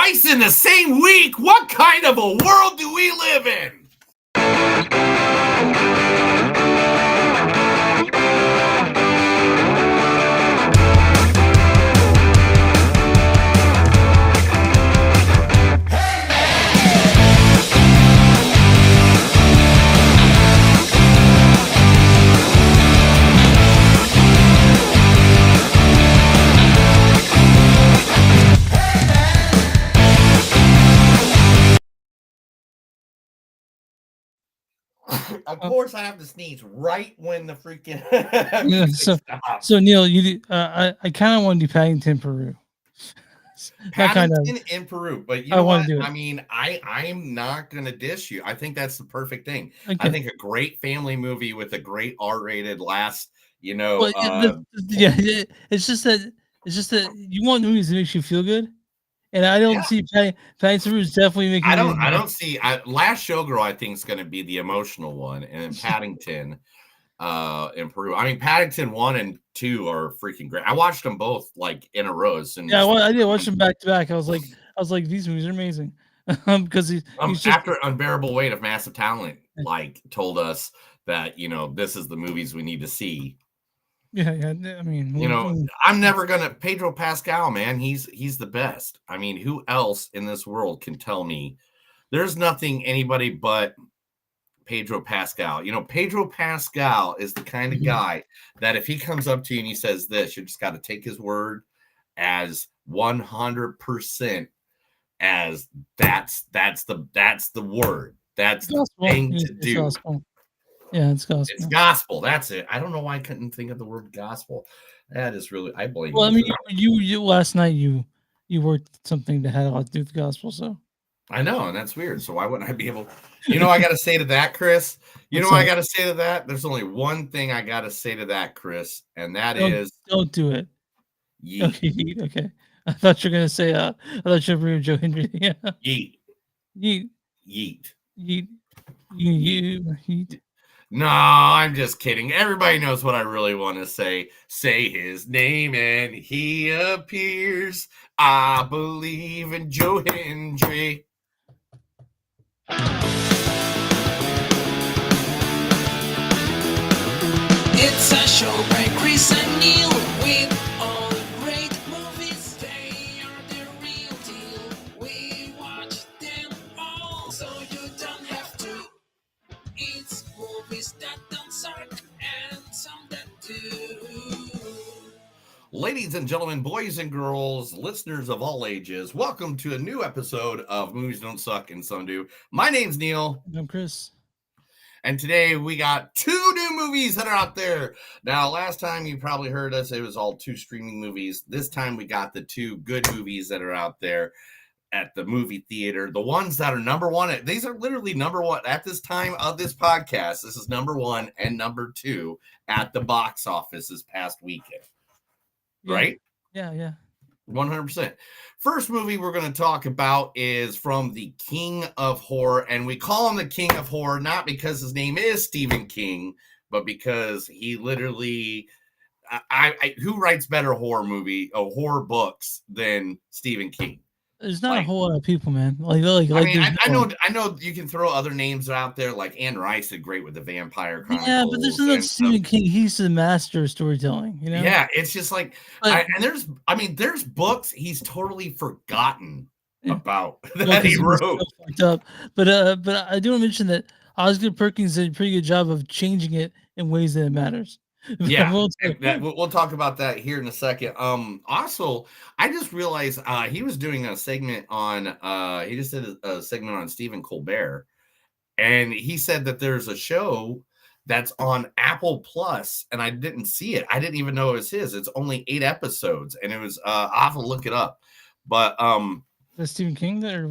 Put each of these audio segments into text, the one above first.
twice in the same week. What kind of a world do we live in? Of course, I have to sneeze right when the freaking music stops. So Neil, I kind of want to do Paddington, Peru. Paddington in Peru, but you know what? Do it. I mean, I'm not gonna dish you. I think that's the perfect thing. Okay. I think a great family movie with a great R-rated last, Well, it's just that you want movies that makes you feel good. And I don't see Paddington Peru is definitely making. I don't see Last Showgirl. I think is going to be the emotional one, and then Paddington, in Peru. I mean, Paddington 1 and 2 are freaking great. I watched them both like in a row. And I did watch them back to back. I was like, these movies are amazing. Because he's just, after Unbearable Weight of Massive Talent, like told us that this is the movies we need to see. Yeah. I mean, I'm never gonna Pedro Pascal, man. He's the best. I mean, who else in this world can tell me? There's nothing anybody but Pedro Pascal. Pedro Pascal is the kind of guy that if he comes up to you and he says this, you just got to take his word as 100% as that's the word. That's the thing to do. Gospel. Yeah, it's gospel. It's gospel. That's it. I don't know why I couldn't think of the word gospel. That is really, I blame. Well, I mean, you last night you worked something that had a lot to do with the gospel, so. I know, and that's weird. So why wouldn't I be able? I got to say to that, Chris. I got to say to that. There's only one thing I got to say to that, Chris, and that is don't do it. Yeet. Okay. I thought you were gonna say. I thought you were Joe Hendry. Yeah. Yeet. Yeet. Yeet. Yeet. Yeet. No, I'm just kidding. Everybody knows what I really want to say. Say his name and he appears. I believe in Joe Hendry. It's a show by Chris and Neil with all great movies. They are the real deal. We watch them all, so you don't have to. It's movies that don't suck and some that do. Ladies and gentlemen, boys and girls, listeners of all ages, welcome to a new episode of Movies Don't Suck and Some Do. My name's Neil. I'm Chris. And today we got 2 new movies that are out there. Now, last time you probably heard us, it was all 2 streaming movies. This time we got the 2 good movies that are out there at the movie theater. The ones that are number 1. These are literally number 1 at this time of this podcast. This is number 1 and number 2 at the box office this past weekend. Yeah. Right? Yeah. 100%. First movie we're going to talk about is from the King of Horror, and we call him the King of Horror not because his name is Stephen King, but because he literally, who writes better horror books than Stephen King? There's not a whole lot of people, man. I know you can throw other names out there, like Anne Rice did great with the Vampire Chronicles. Yeah, but there's no Stephen King. He's the master of storytelling, Yeah, it's just like, there's books he's totally forgotten about that he wrote. But I do want to mention that Osgood Perkins did a pretty good job of changing it in ways that it matters. Yeah, we'll talk about that here in a second. Also, I just realized he was doing a segment on he just did a segment on Stephen Colbert, and he said that there's a show that's on Apple Plus, and I didn't see it. I didn't even know it was his. It's only 8 episodes, and it was I'll have to look it up. But the Stephen King there,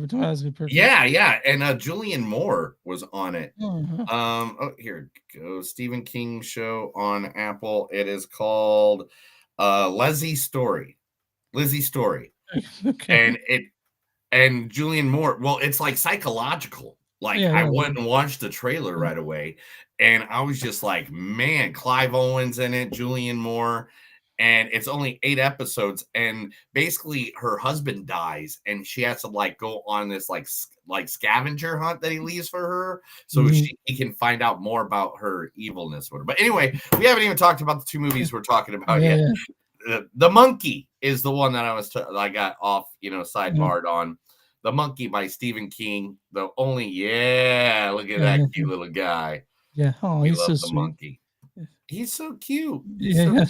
yeah, and Julian Moore was on it. Here it goes. Stephen King show on Apple. It is called Lizzie Story. Okay. And Julian Moore. Well, it's like psychological. I went and watched the trailer right away, and I was just like, man, Clive Owen's in it, Julian Moore. and it's only 8 episodes, and basically her husband dies, and she has to like go on this like scavenger hunt that he leaves for her, so he can find out more about her evilness. But anyway, we haven't even talked about the 2 movies we're talking about yet. The Monkey is the one that I got off, sidebarred on. The Monkey by Stephen King. Look at that cute little guy. Yeah, oh, he's so the sweet. Monkey. He's so cute. Yeah.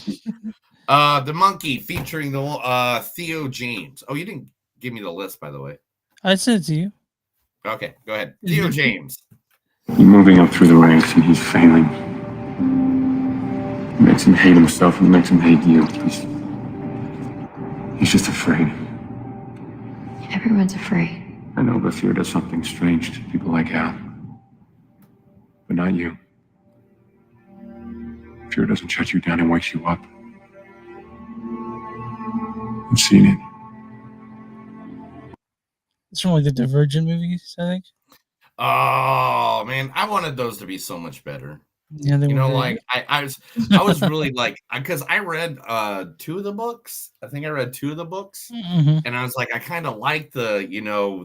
The Monkey featuring the Theo James. Oh, you didn't give me the list, by the way. I sent it to you. Okay, go ahead. Theo James. He's moving up through the ranks and he's failing. It makes him hate himself and it makes him hate you. He's just afraid. Everyone's afraid. I know, but fear does something strange to people like Al. But not you. Fear doesn't shut you down and wakes you up. I've seen it. It's from like the Divergent movies, I think. Oh man, I wanted those to be so much better. Yeah, they were like I was really like, because I read 2 of the books. I think I read 2 of the books, and I was like, I kind of like the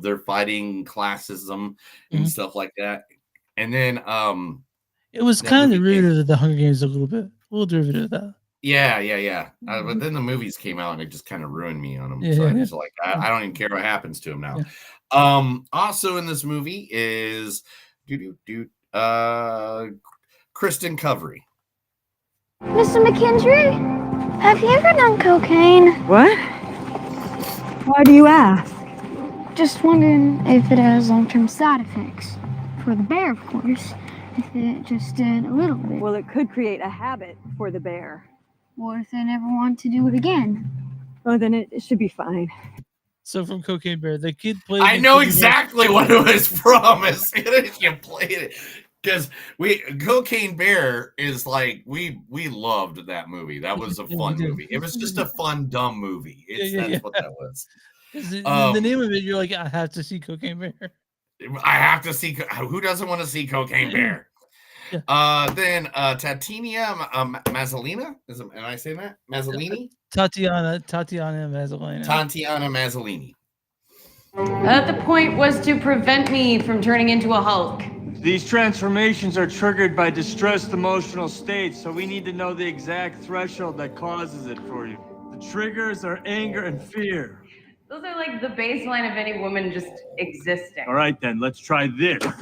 they're fighting classism and stuff like that. And then it was kind of derivative of the Hunger Games a little derivative of that. Yeah. But then the movies came out and it just kind of ruined me on them. I was like, I don't even care what happens to him now. Yeah. Also in this movie is Kristen Covey. Mr. McKendry, have you ever done cocaine? What? Why do you ask? Just wondering if it has long-term side effects. For the bear, of course. If it just did a little bit. Well, it could create a habit for the bear. What if they never want to do it again? Oh, then it should be fine. So from Cocaine Bear, the kid played. I know exactly what it was from as soon as you played it. Because Cocaine Bear is like we loved that movie. That was a fun movie. It was just a fun, dumb movie. That's what that was. The name of it, you're like, I have to see Cocaine Bear. I have to see. Who doesn't want to see Cocaine Bear? Yeah. Then Tatiana Mazzolina. Am I saying that? Mazzolini? Tatiana Mazzolini. Tatiana Mazzolini. The point was to prevent me from turning into a Hulk. These transformations are triggered by distressed emotional states, so we need to know the exact threshold that causes it for you. The triggers are anger and fear. Those are like the baseline of any woman just existing. All right, then, let's try this. Bruce!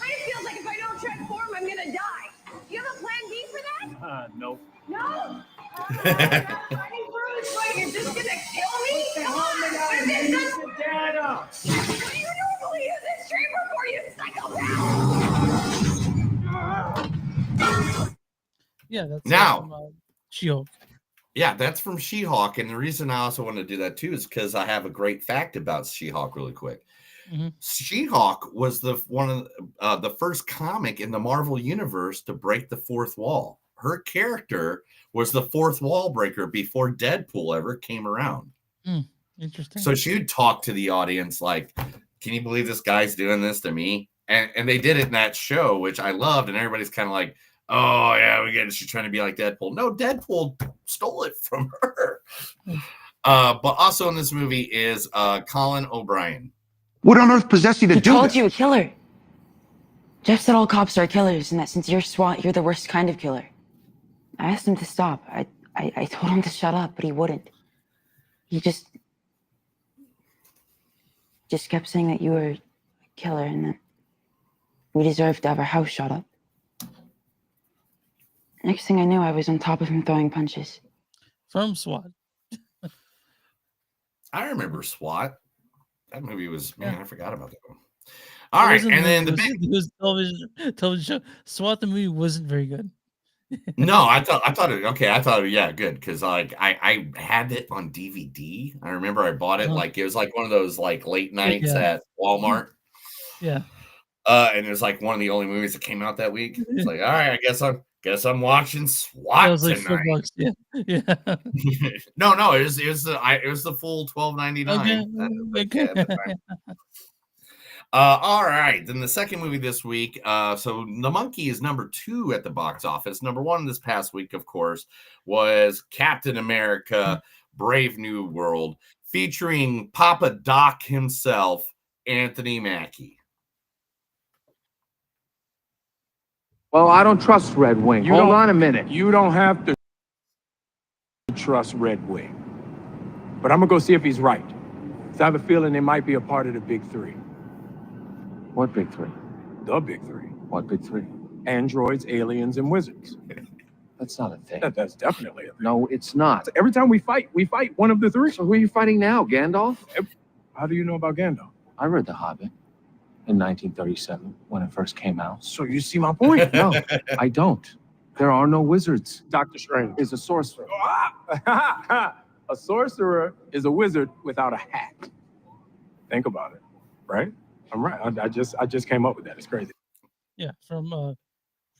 It feels like if I don't transform, I'm gonna die. You have a plan B for that? Nope. No? Bruce, what, you're just gonna kill me? Come on! Data! You normally use this chamber for, you psychopath! Yeah, that's now from, She-Hulk. Yeah, that's from She-Hulk, and the reason I also want to do that too is because I have a great fact about She-Hulk really quick. She-Hulk was one of the first comic in the Marvel universe to break the fourth wall. Her character was the fourth wall breaker before Deadpool ever came around. Interesting. So she would talk to the audience like, "Can you believe this guy's doing this to me?" And they did it in that show, which I loved, and everybody's kind of like, "Oh yeah, we get it. She's trying to be like Deadpool." No, Deadpool stole it from her. But also in this movie is Colin O'Brien. What on earth possessed you to do He told that? you a killer. Jeff said all cops are killers, and that since you're SWAT, you're the worst kind of killer. I asked him to stop. I told him to shut up, but he wouldn't. He just kept saying that you were a killer and that we deserved to have our house shot up. Next thing I knew, I was on top of him throwing punches. From SWAT. I remember SWAT. That movie was, man, I forgot about that one. All right, and then it was television show. SWAT the movie wasn't very good. No, I thought it, yeah, good, because like I had it on DVD. I remember I bought it like it was like one of those like late nights at Walmart. Yeah. And it was like one of the only movies that came out that week. It's like, all right, I guess I'm watching SWAT It was like tonight. $4. Yeah. No, it was the full $12.99. Okay. All right. Then the second movie this week. So The Monkey is number 2 at the box office. Number 1 this past week, of course, was Captain America: Brave New World, featuring Papa Doc himself, Anthony Mackie. Well, I don't trust Red Wing. Hold on a minute. You don't have to trust Red Wing. But I'm gonna go see if he's right. 'Cause I have a feeling they might be a part of the big 3. What big 3? The big 3. What big 3? Androids, aliens, and wizards. That's not a thing. That's definitely a thing. No, it's not. Every time we fight one of the 3. So who are you fighting now, Gandalf? How do you know about Gandalf? I read The Hobbit in 1937 when it first came out. So you see my point? No, I don't. There are no wizards. Doctor Strange Is a sorcerer. A sorcerer is a wizard without a hat. Think about it, right? I'm right. I just came up with that. It's crazy. Yeah, from the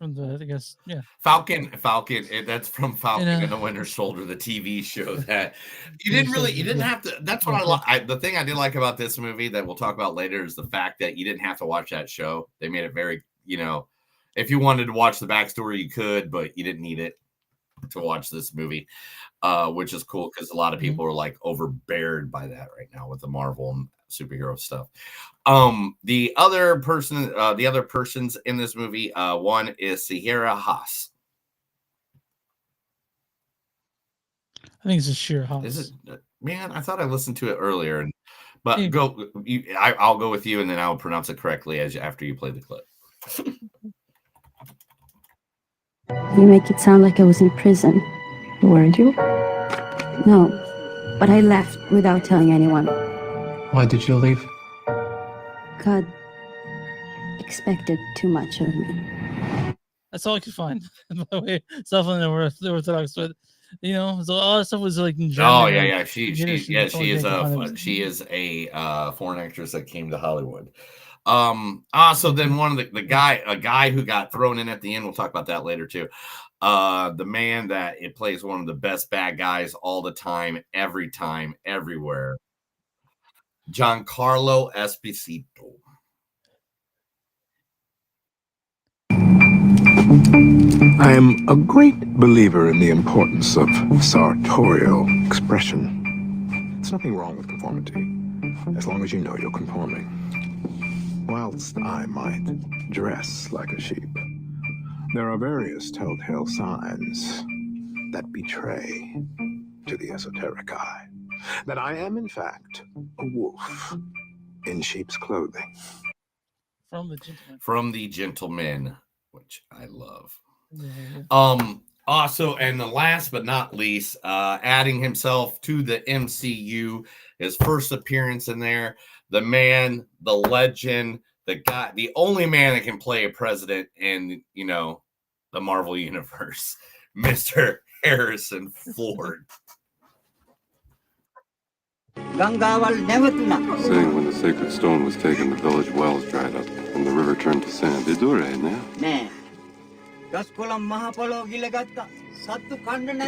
I guess Falcon. That's from Falcon And, and the Winter Soldier, the TV show. That you didn't have to. That's what the thing I did like about this movie that we'll talk about later is the fact that you didn't have to watch that show. They made it very, if you wanted to watch the backstory, you could, but you didn't need it to watch this movie, which is cool because a lot of people are like overbeared by that right now with the Marvel and superhero stuff. The other persons in this movie, one is Sierra Haas. I think it's a sheer Haas. Is it? Man, I thought I listened to it earlier, but Yeah. I'll go with you, and then I'll pronounce it correctly after you play the clip. You make it sound like I was in prison. Weren't you? No, but I left without telling anyone. Why did you leave? God expected too much of me. That's all I could find. By the way, stuff on the Orthodox, but so all that stuff was like in German. Oh yeah. She Yiddish, is and a foreign actress that came to Hollywood. So then a guy who got thrown in at the end, we'll talk about that later too. The man that it plays one of the best bad guys all the time, every time, everywhere. Giancarlo Esposito. I am a great believer in the importance of sartorial expression. There's nothing wrong with conformity, as long as you know you're conforming. Whilst I might dress like a sheep, there are various telltale signs that betray to the esoteric eye that I am, in fact, a wolf in sheep's clothing. From the Gentleman. Which I love. Yeah. Also, and the last but not least, adding himself to the MCU, his first appearance in there, the man, the legend, the guy, the only man that can play a president in, the Marvel universe, Mr. Harrison Ford. Saying when the sacred stone was taken, the village wells dried up, and the river turned to sand. The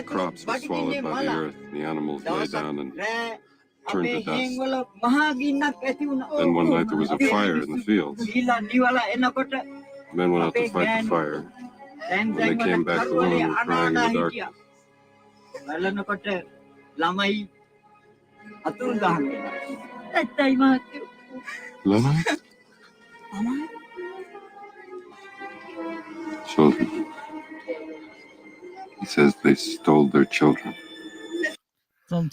crops were swallowed by the earth, the animals lay down and turned to dust. Then one night there was a fire in the fields. Men went out to fight the fire. When they came back, the women were crying in the darkness. Children. He says they stole their children. From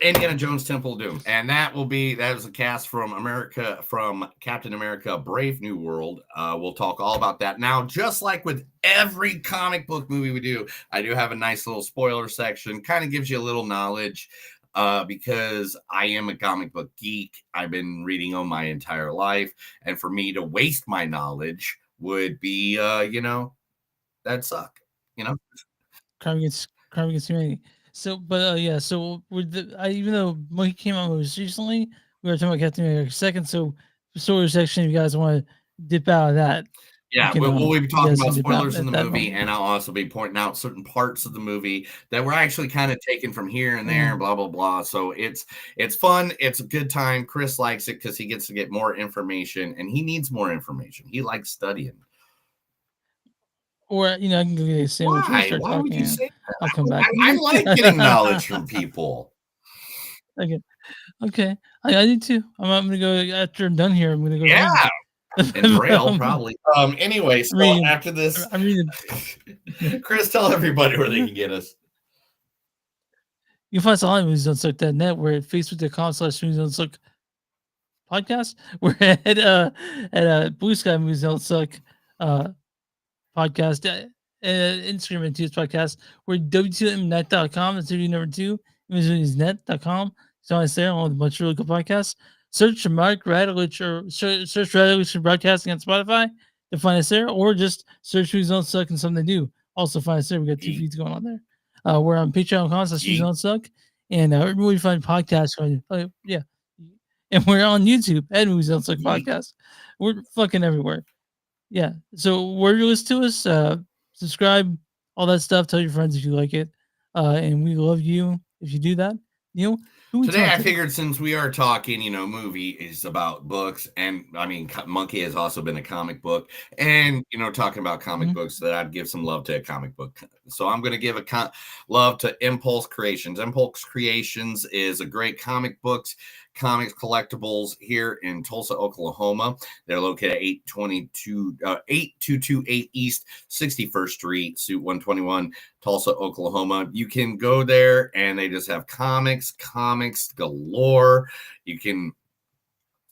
Indiana Jones Temple of Doom. And that is a cast from Captain America Brave New World. We'll talk all about that. Now, just like with every comic book movie we do, I do have a nice little spoiler section. Kind of gives you a little knowledge because I am a comic book geek. I've been reading them my entire life. And for me to waste my knowledge would be, that'd suck, crime against humanity. So, but so with even though Monkey came out most recently, we were talking about Captain America second. So, the story section, if you guys want to dip out of that, Yeah, can, we'll be you talking guys about can debate spoilers in the that movie, moment. and I'll also be pointing out certain parts of the movie that were actually kind of taken from here and there, Mm. blah blah blah. So it's fun. It's a good time. Chris likes it because he gets to get more information, and he needs more information. He likes studying. Or I can go get a sandwich and Why? start Why would talking. you And say that? I'll come back. I like getting knowledge from people. Okay. Okay. I need to. I'm gonna go after I'm done here. I'm gonna go. Yeah. read. And Braille, probably. Anyway, so reading. after this, I'm reading. Chris, tell everybody where they can get us. You can find us on moviesdon'tsuck.net. We're at facebook.com/moviesdon'tsuck podcast. We're at Blue Sky Movies Don't Suck podcast. Instagram and Tuesday podcast. We're w2mnet.com. That's review number 2. Moviesnet.com. So I say on a bunch of really good podcasts. Search Mark Radulich or search Radulich for broadcasting on Spotify to find us there, or just search Movies Don't Suck and something new. Also find us there. We got 2 feeds going on there. We're on Patreon.com/Movies Don't Suck, and everywhere you find podcasts. Yeah, and we're on YouTube at Movies Don't Suck podcast. We're fucking everywhere. Yeah. So where you listen to us, subscribe, all that stuff. Tell your friends if you like it, and we love you if you do that. Neil, who we Today, talk I to? figured since we are talking, movie is about books, and I mean, Monkey has also been a comic book, and talking about comic books, that I'd give some love to a comic book. So I'm going to give a love to Impulse Creations. Impulse Creations is a great comics collectibles here in Tulsa, Oklahoma. They're located at 8228 East 61st Street, Suite 121, Tulsa, Oklahoma. You can go there and they just have comics galore. You can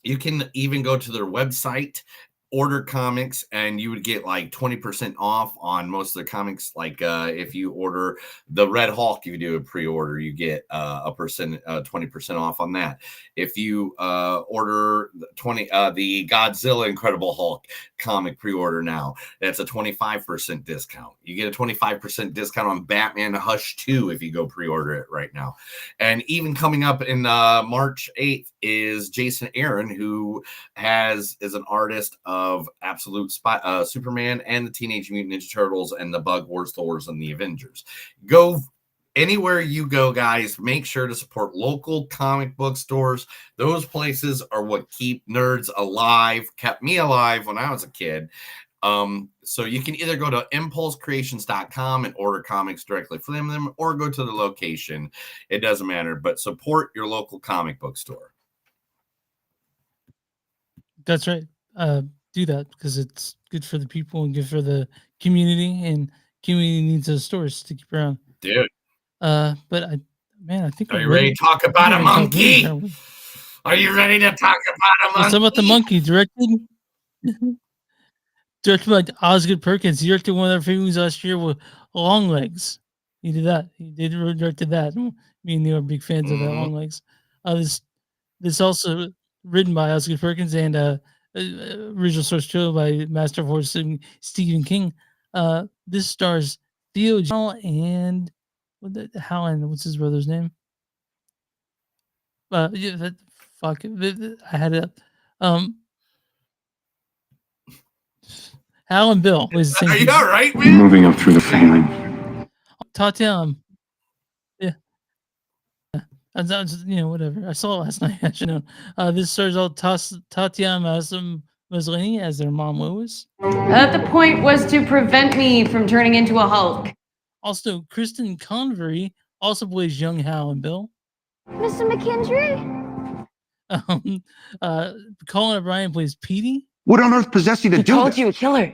even go to their website, order comics, and you would get like 20% off on most of the comics. Like if you order the Red Hulk, if you do a pre-order, you get 20% off on that. If you order the Godzilla Incredible Hulk comic pre-order now, that's a 25% discount. You get a 25% discount on Batman Hush 2 if you go pre-order it right now. And even coming up in March 8th is Jason Aaron, who is an artist of Absolute Superman and the Teenage Mutant Ninja Turtles and the Bug Wars, Thors, and the Avengers. Go anywhere you go, guys, make sure to support local comic book stores. Those places are what keep nerds alive, kept me alive when I was a kid. So you can either go to impulsecreations.com and order comics directly from them, or go to the location. It doesn't matter, but support your local comic book store. That's right. Do that because it's good for the people and good for the community, and community needs those stores to keep around. Dude. But I think are you ready to talk about a monkey? Are you ready to talk about a monkey? Let's talk about the monkey directed by Osgood Perkins. He directed one of their movies last year with Long Legs. He did that. He directed that. Me and Neil are big fans of that Long Legs. This also written by Osgood Perkins and original source show by Master of Horror Stephen King. This stars Theo John and Howland. What's his brother's name? I had it up. Hal and Bill was the same. Are you all right, man? Moving up through the family. Tatiana. Yeah. Whatever. I saw it last night. I should know. This stars all Tatiana Maslany as their mom Lois. The point was to prevent me from turning into a Hulk. Also, Kristen Convery also plays young Hal and Bill. Mr. McKendry? Colin O'Brien plays Petey. What on earth possessed you to do told this? you, a killer.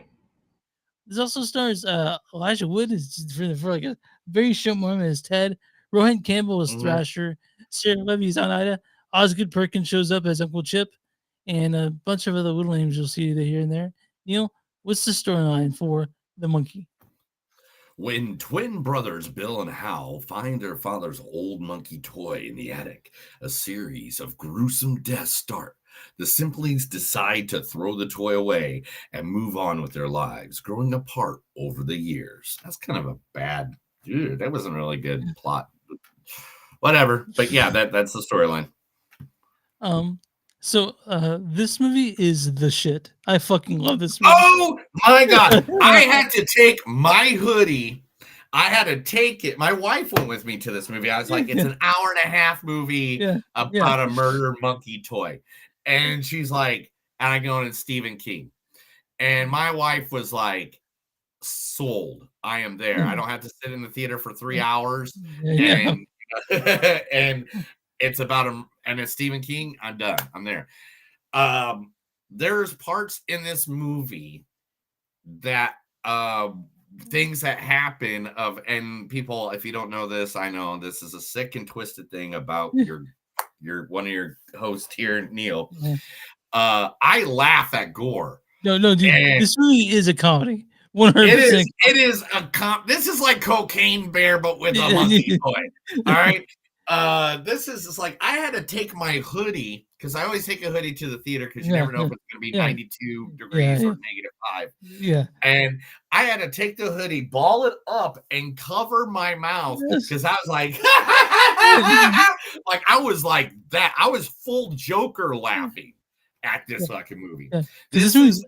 This also stars Elijah Wood is for like a very short moment as Ted. Rohan Campbell is Thrasher. Sarah Levy's Oneida. Osgood Perkins shows up as Uncle Chip, and a bunch of other little names you'll see here and there. Neil, what's the storyline for the monkey? When twin brothers Bill and Hal find their father's old monkey toy in the attic, a series of gruesome deaths start. The Simplings decide to throw the toy away and move on with their lives, growing apart over the years. That's kind of a bad, dude. That wasn't really good plot. Whatever, but yeah, that's the storyline. So this movie is the shit. I fucking love this movie. Oh my god! I had to take my hoodie. I had to take it. My wife went with me to this movie. I was like, it's an hour and a half movie about a murder monkey toy. And she's like, and I go, it's Stephen King. And my wife was like, sold. I am there. I don't have to sit in the theater for 3 hours. And, and it's about and it's Stephen King. I'm done. I'm there. There's parts in this movie that things that happen and people, if you don't know this, I know this is a sick and twisted thing about your one of your hosts here, Neil. I laugh at gore. No, dude, this movie is a comedy. 100%. It is this is like Cocaine Bear, but with a monkey toy. All right. This is just like I had to take my hoodie because I always take a hoodie to the theater because you never know if it's going to be 92 degrees or -5. Yeah. And I had to take the hoodie, ball it up, and cover my mouth because I was like, like I was like that. I was full Joker laughing at this fucking movie. This movie,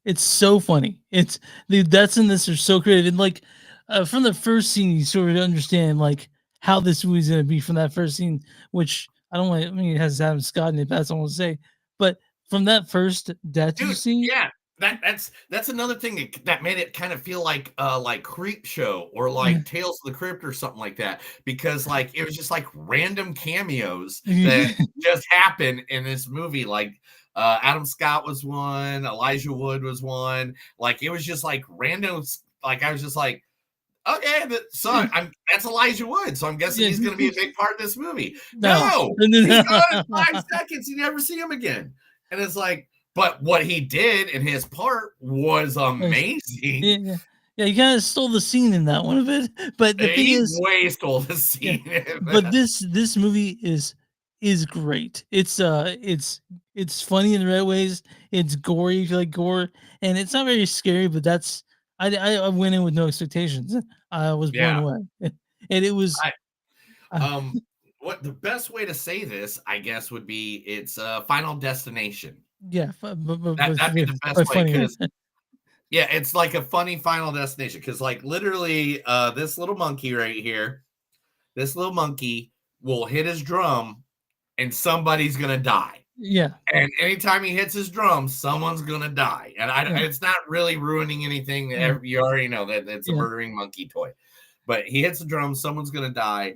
it's so funny. It's the deaths in this are so creative. And like from the first scene, you sort of understand like how this movie's gonna be from that first scene, which I don't want. I mean, it has Adam Scott in it. That's all I want to say. But from that first death you see, that's another thing that made it kind of feel like Creep Show or like Tales of the Crypt or something like that, because like it was just like random cameos that just happened in this movie. Like Adam Scott was one, Elijah Wood was one. Like it was just like random. Like I was just like, okay, that's Elijah Wood, so I'm guessing he's going to be a big part of this movie. No, he's gone in 5 seconds. You never see him again, and it's like, but what he did in his part was amazing. Yeah, you kind of stole the scene in that one of it. But the thing is, way stole the scene. But this movie is great. It's funny in the right ways. It's gory if you like gore, and it's not very scary. But that's I went in with no expectations. I was blown away, and it was. What the best way to say this, I guess, would be it's Final Destination. Yeah, that'd be the best way because it's like a funny Final Destination because like literally this little monkey right here, this little monkey will hit his drum and somebody's gonna die. Yeah, and anytime he hits his drum, someone's gonna die. And it's not really ruining anything. You already know that it's a murdering monkey toy, but he hits the drum, someone's gonna die,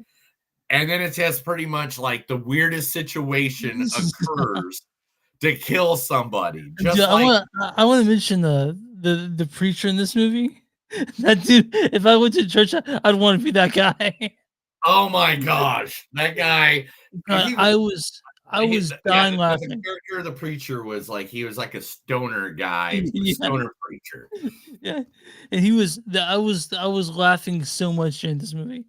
and then it's just pretty much like the weirdest situation occurs to kill somebody. I want to mention the preacher in this movie. That dude, if I went to church, I'd want to be that guy. Oh my gosh, that guy! I was dying laughing. The character of the preacher was like he was like a stoner guy, stoner preacher. Yeah, and he was. I was laughing so much in this movie.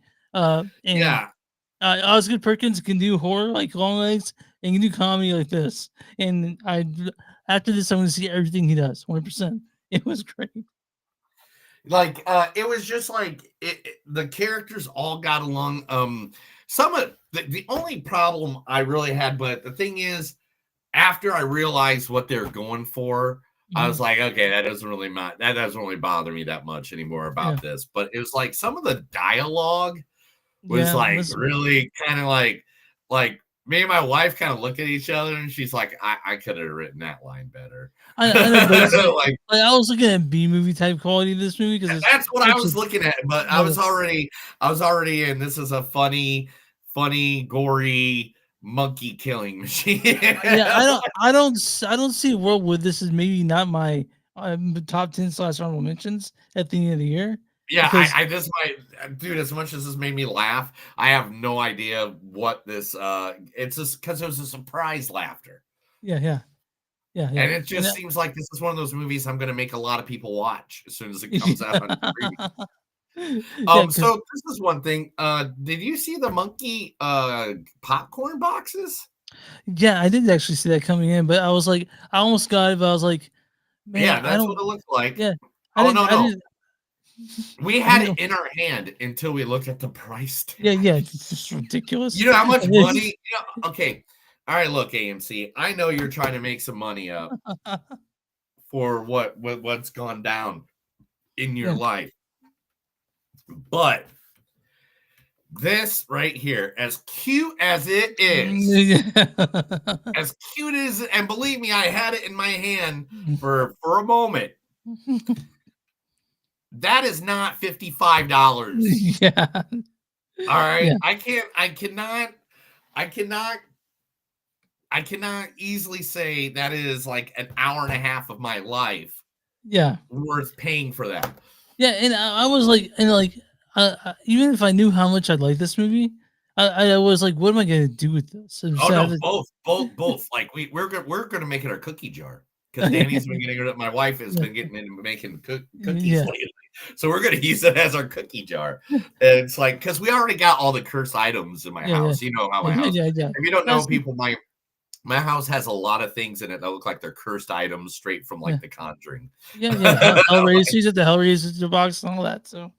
Osgood Perkins can do horror like Long Legs and can do comedy like this. And after this, I'm going to see everything he does. 100%. It was great. Like it was just like the characters all got along. Some of the only problem I really had, but the thing is, after I realized what they're going for, I was like, okay, that doesn't really bother me that much anymore about this. But it was like some of the dialogue was really kind of like me and my wife kind of look at each other and she's like, I could have written that line better. I I was looking at B movie type quality of this movie because that's what I was looking at, but I was already in. This is a funny, gory monkey killing machine. I don't see a world where this is maybe not my top 10 / honorable mentions at the end of the year. Yeah, I just might, dude. As much as this made me laugh, I have no idea what this. It's just because it was a surprise laughter. Yeah. And it just seems like this is one of those movies I'm going to make a lot of people watch as soon as it comes out. On so this is one thing. Did you see the monkey popcorn boxes? Yeah, I did actually see that coming in, but I was like, I almost got it, but I was like, man, that's what it looked like. Yeah. No. We had it in our hand until we looked at the price tag. Yeah, it's just ridiculous. You know how much money? Okay, All right, look, AMC. I know you're trying to make some money up for what's gone down in your life, but this right here, as cute as it is, as cute as, and believe me, I had it in my hand for a moment. That is not $55. Yeah. All right. Yeah. I cannot easily say that is like an hour and a half of my life Yeah. worth paying for that. Yeah, and I was like, even if I knew how much I'd like this movie, I was like, what am I gonna do with this? And Oh so I no, was- both. Like we're gonna make it our cookie jar because Danny's been getting it. My wife has been getting into making cookies Yeah. lately, so we're gonna use it as our cookie jar. And it's like because we already got all the cursed items in my Yeah, house. yeah. You know how my Yeah, house. yeah. If you don't know, That's- people, my house has a lot of things in it that look like they're cursed items straight from like Yeah. The Conjuring. Yeah, Hellraiser, she's at the Hellraiser box and all that. So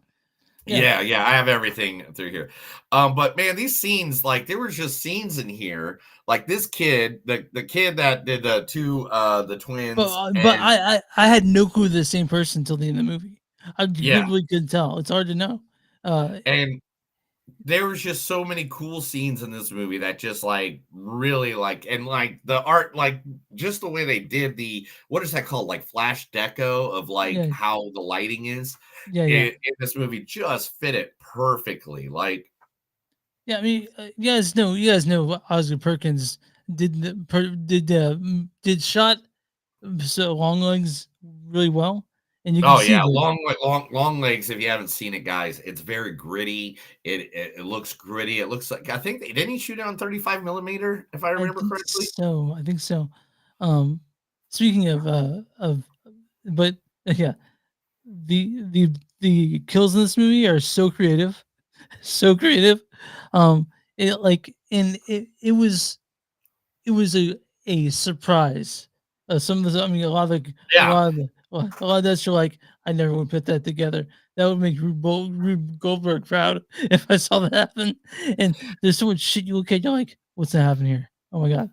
Yeah, I have everything through here. But man, these scenes, like there was just scenes in here. Like this kid, the kid that did the twins. But and- I had no clue they're the same person until the end of the movie. I Yeah. really couldn't tell. It's hard to know. And there was just so many cool scenes in this movie that just like really like, and like the art, like just the way they did what is that called? Like flash deco of like Yeah. how the lighting is. Yeah, in this movie just fit it perfectly. Like, Yeah, I mean, you guys know Osgood Perkins did shot so Long Legs really well, and you can oh see yeah, the, long legs. If you haven't seen it, guys, it's very gritty. It looks gritty. It looks like, I think didn't he shoot it on 35 millimeter, if I remember correctly? So I think so. Speaking of, but yeah, the kills in this movie are so creative, so creative. It was a surprise. Some of the, I mean, a lot of that you're like, I never would put that together. That would make Rube Goldberg proud if I saw that happen. And there's so much shit you look at, you're like, what's that happening here? Oh my god!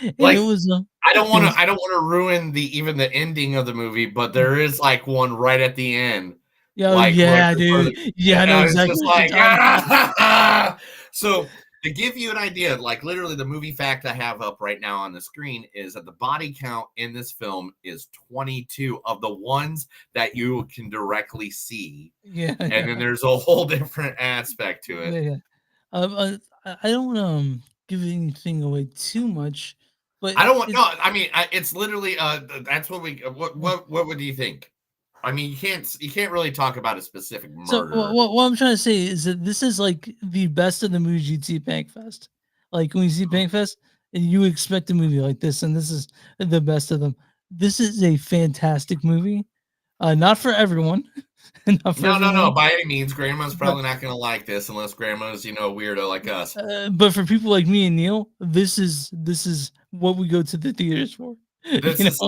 And Like, it was. I don't want to ruin even the ending of the movie, but there is like one right at the end. Yeah, like, yeah, dude. Yeah, I know it's exactly. just what like, you're talking about. So to give you an idea, like literally the movie fact I have up right now on the screen is that the body count in this film is 22 of the ones that you can directly see. Yeah, and then there's a whole different aspect to it. Yeah. I don't give anything away too much, but I don't want I mean, it's literally that's what we what would you think? I mean, you can't really talk about a specific murder. So what I'm trying to say is that this is like the best of the movies you'd see at Bankfest. Like when you see Bankfest, and you expect a movie like this, and this is the best of them. This is a fantastic movie. Not for everyone. Not for everyone. No, by any means. Grandma's probably not gonna like this unless grandma's, a weirdo like us. But for people like me and Neil, this is what we go to the theaters for. This is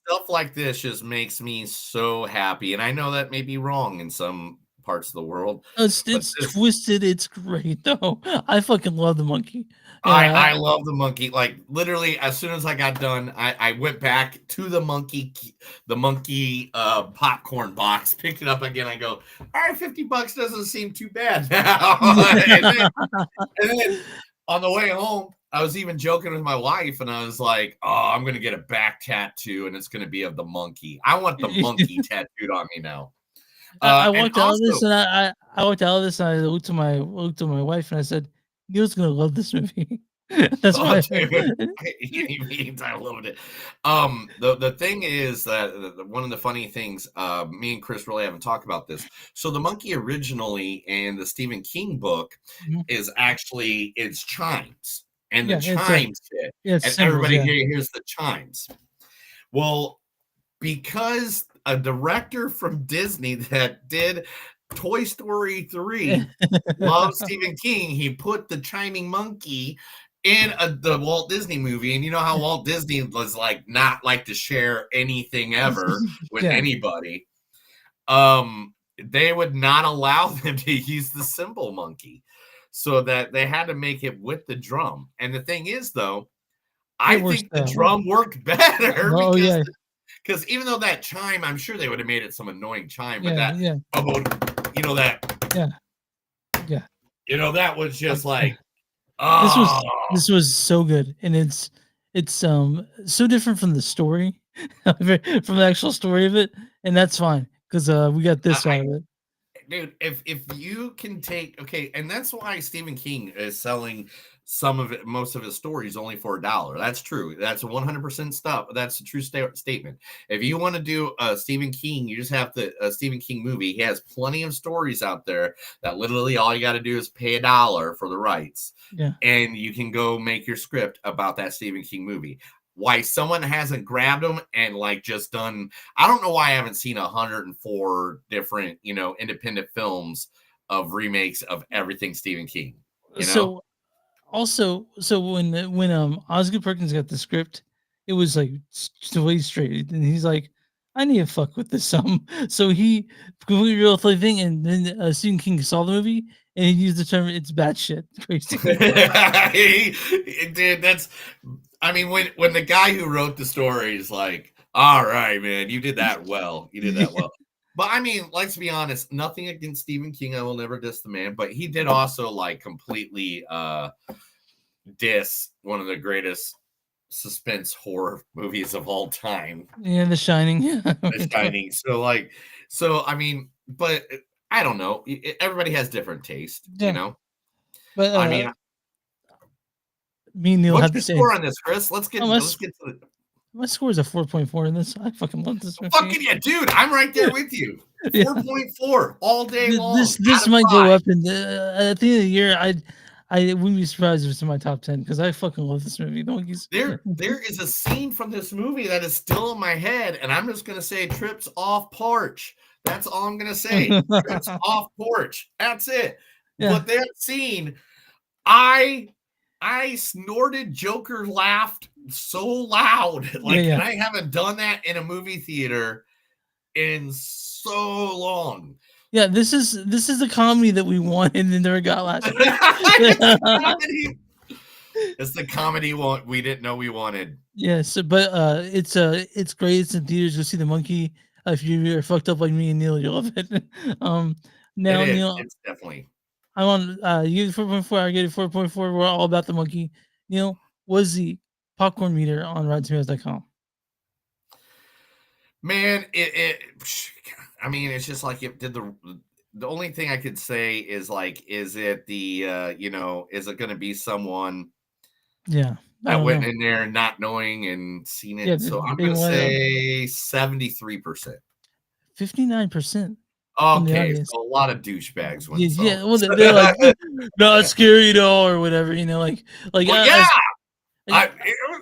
stuff like this just makes me so happy, and I know that may be wrong in some parts of the world. It's twisted. It's great though. I fucking love the monkey. I love the monkey. Like literally, as soon as I got done, I went back to the monkey popcorn box, picked it up again. I go, all right, $50 doesn't seem too bad now. and then on the way home, I was even joking with my wife, and I was like, "Oh, I'm gonna get a back tattoo, and it's gonna be of the monkey. I want the monkey tattooed on me now." I walked out of this, and I walked out of this, and I looked to my wife, and I said, "Neil's gonna love this movie." That's why. I loved it. The thing is that one of the funny things, me and Chris really haven't talked about this. So the monkey originally in the Stephen King book is actually it's chimes. And the chimes fit. And everybody hears the chimes. Well, because a director from Disney that did Toy Story 3 loves Stephen King, he put the chiming monkey in the Walt Disney movie. And you know how Walt Disney was like not like to share anything ever with anybody. They would not allow them to use the cymbal monkey. So that they had to make it with the drum. And the thing is, though, I It works think the better. drum worked better Oh yeah, because even though that chime, I'm sure they would have made it some annoying chime, but yeah, that yeah, you know that yeah. that was just like This was oh this was so good, and it's so different from the story, from the actual story of it, and that's fine because we got this out of it. dude, if you can take and that's why Stephen King is selling some of it, most of his stories only for $1. That's true. That's 100% stuff. That's a true statement. If you want to do a Stephen King, you just have a Stephen King movie. He has plenty of stories out there that literally all you got to do is pay $1 for the rights, Yeah. and you can go make your script about that Stephen King movie. Why someone hasn't grabbed them and like just done, I don't know why I haven't seen 104 different, independent films of remakes of everything Stephen King. So when Osgood Perkins got the script, it was like way straight, and he's like, I need to fuck with this some. So he completely real thing, and then Stephen King saw the movie and he used the term "it's bad shit." Crazy. Dude, that's. I mean, when the guy who wrote the story is like, "All right, man, you did that well. You did that well." But I mean, let's be honest. Nothing against Stephen King. I will never diss the man, but he did also like completely diss one of the greatest suspense horror movies of all time. Yeah, The Shining. The Shining. So I mean, but I don't know. Everybody has different taste, But I mean, me and Neil what's have your the same. score on this, Chris? Let's get to the. My score is a 4.4 in this. I fucking love this movie. Fucking yeah, dude! I'm right there with you. 4.4 all day long. This might go up, and at the end of the year, I wouldn't be surprised if it's in my top 10 because I fucking love this movie. There is a scene from this movie that is still in my head, and I'm just gonna say trips off porch. That's all I'm gonna say. Trips off porch. That's it. Yeah. But that scene, I snorted, Joker laughed so loud. And I haven't done that in a movie theater in so long. Yeah, this is the comedy that we wanted and never got last year. It's the comedy we didn't know we wanted. Yes, but it's great. It's in theaters. Go see The Monkey. If you're fucked up like me and Neil, you'll love it. Now Neil, it's definitely. I want you 4.4. I get it 4.4. We're all about The Monkey. Neil, was the popcorn meter on RottenTomatoes.com? Man, I mean, it's just like it did the only thing I could say is like, is it the is it going to be someone that went in there not knowing and seen it? So I'm going to say 73%. 59%. Okay, so a lot of douchebags went. Yeah, well, they're like, not scary though, or whatever, like. Well,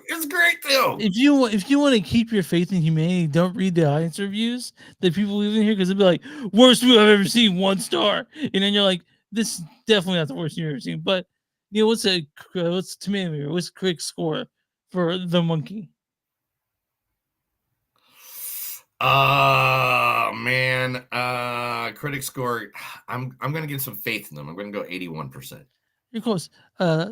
it's great though. If you want to keep your faith in humanity, don't read the audience reviews that people leave in here because they'll be like, worst movie I've ever seen, 1 star, and then you're like, this is definitely not the worst you've ever seen. But what's tomato meter? What's critic score for The Monkey? Man, critic score. I'm gonna get some faith in them. I'm gonna go 81%. You're close.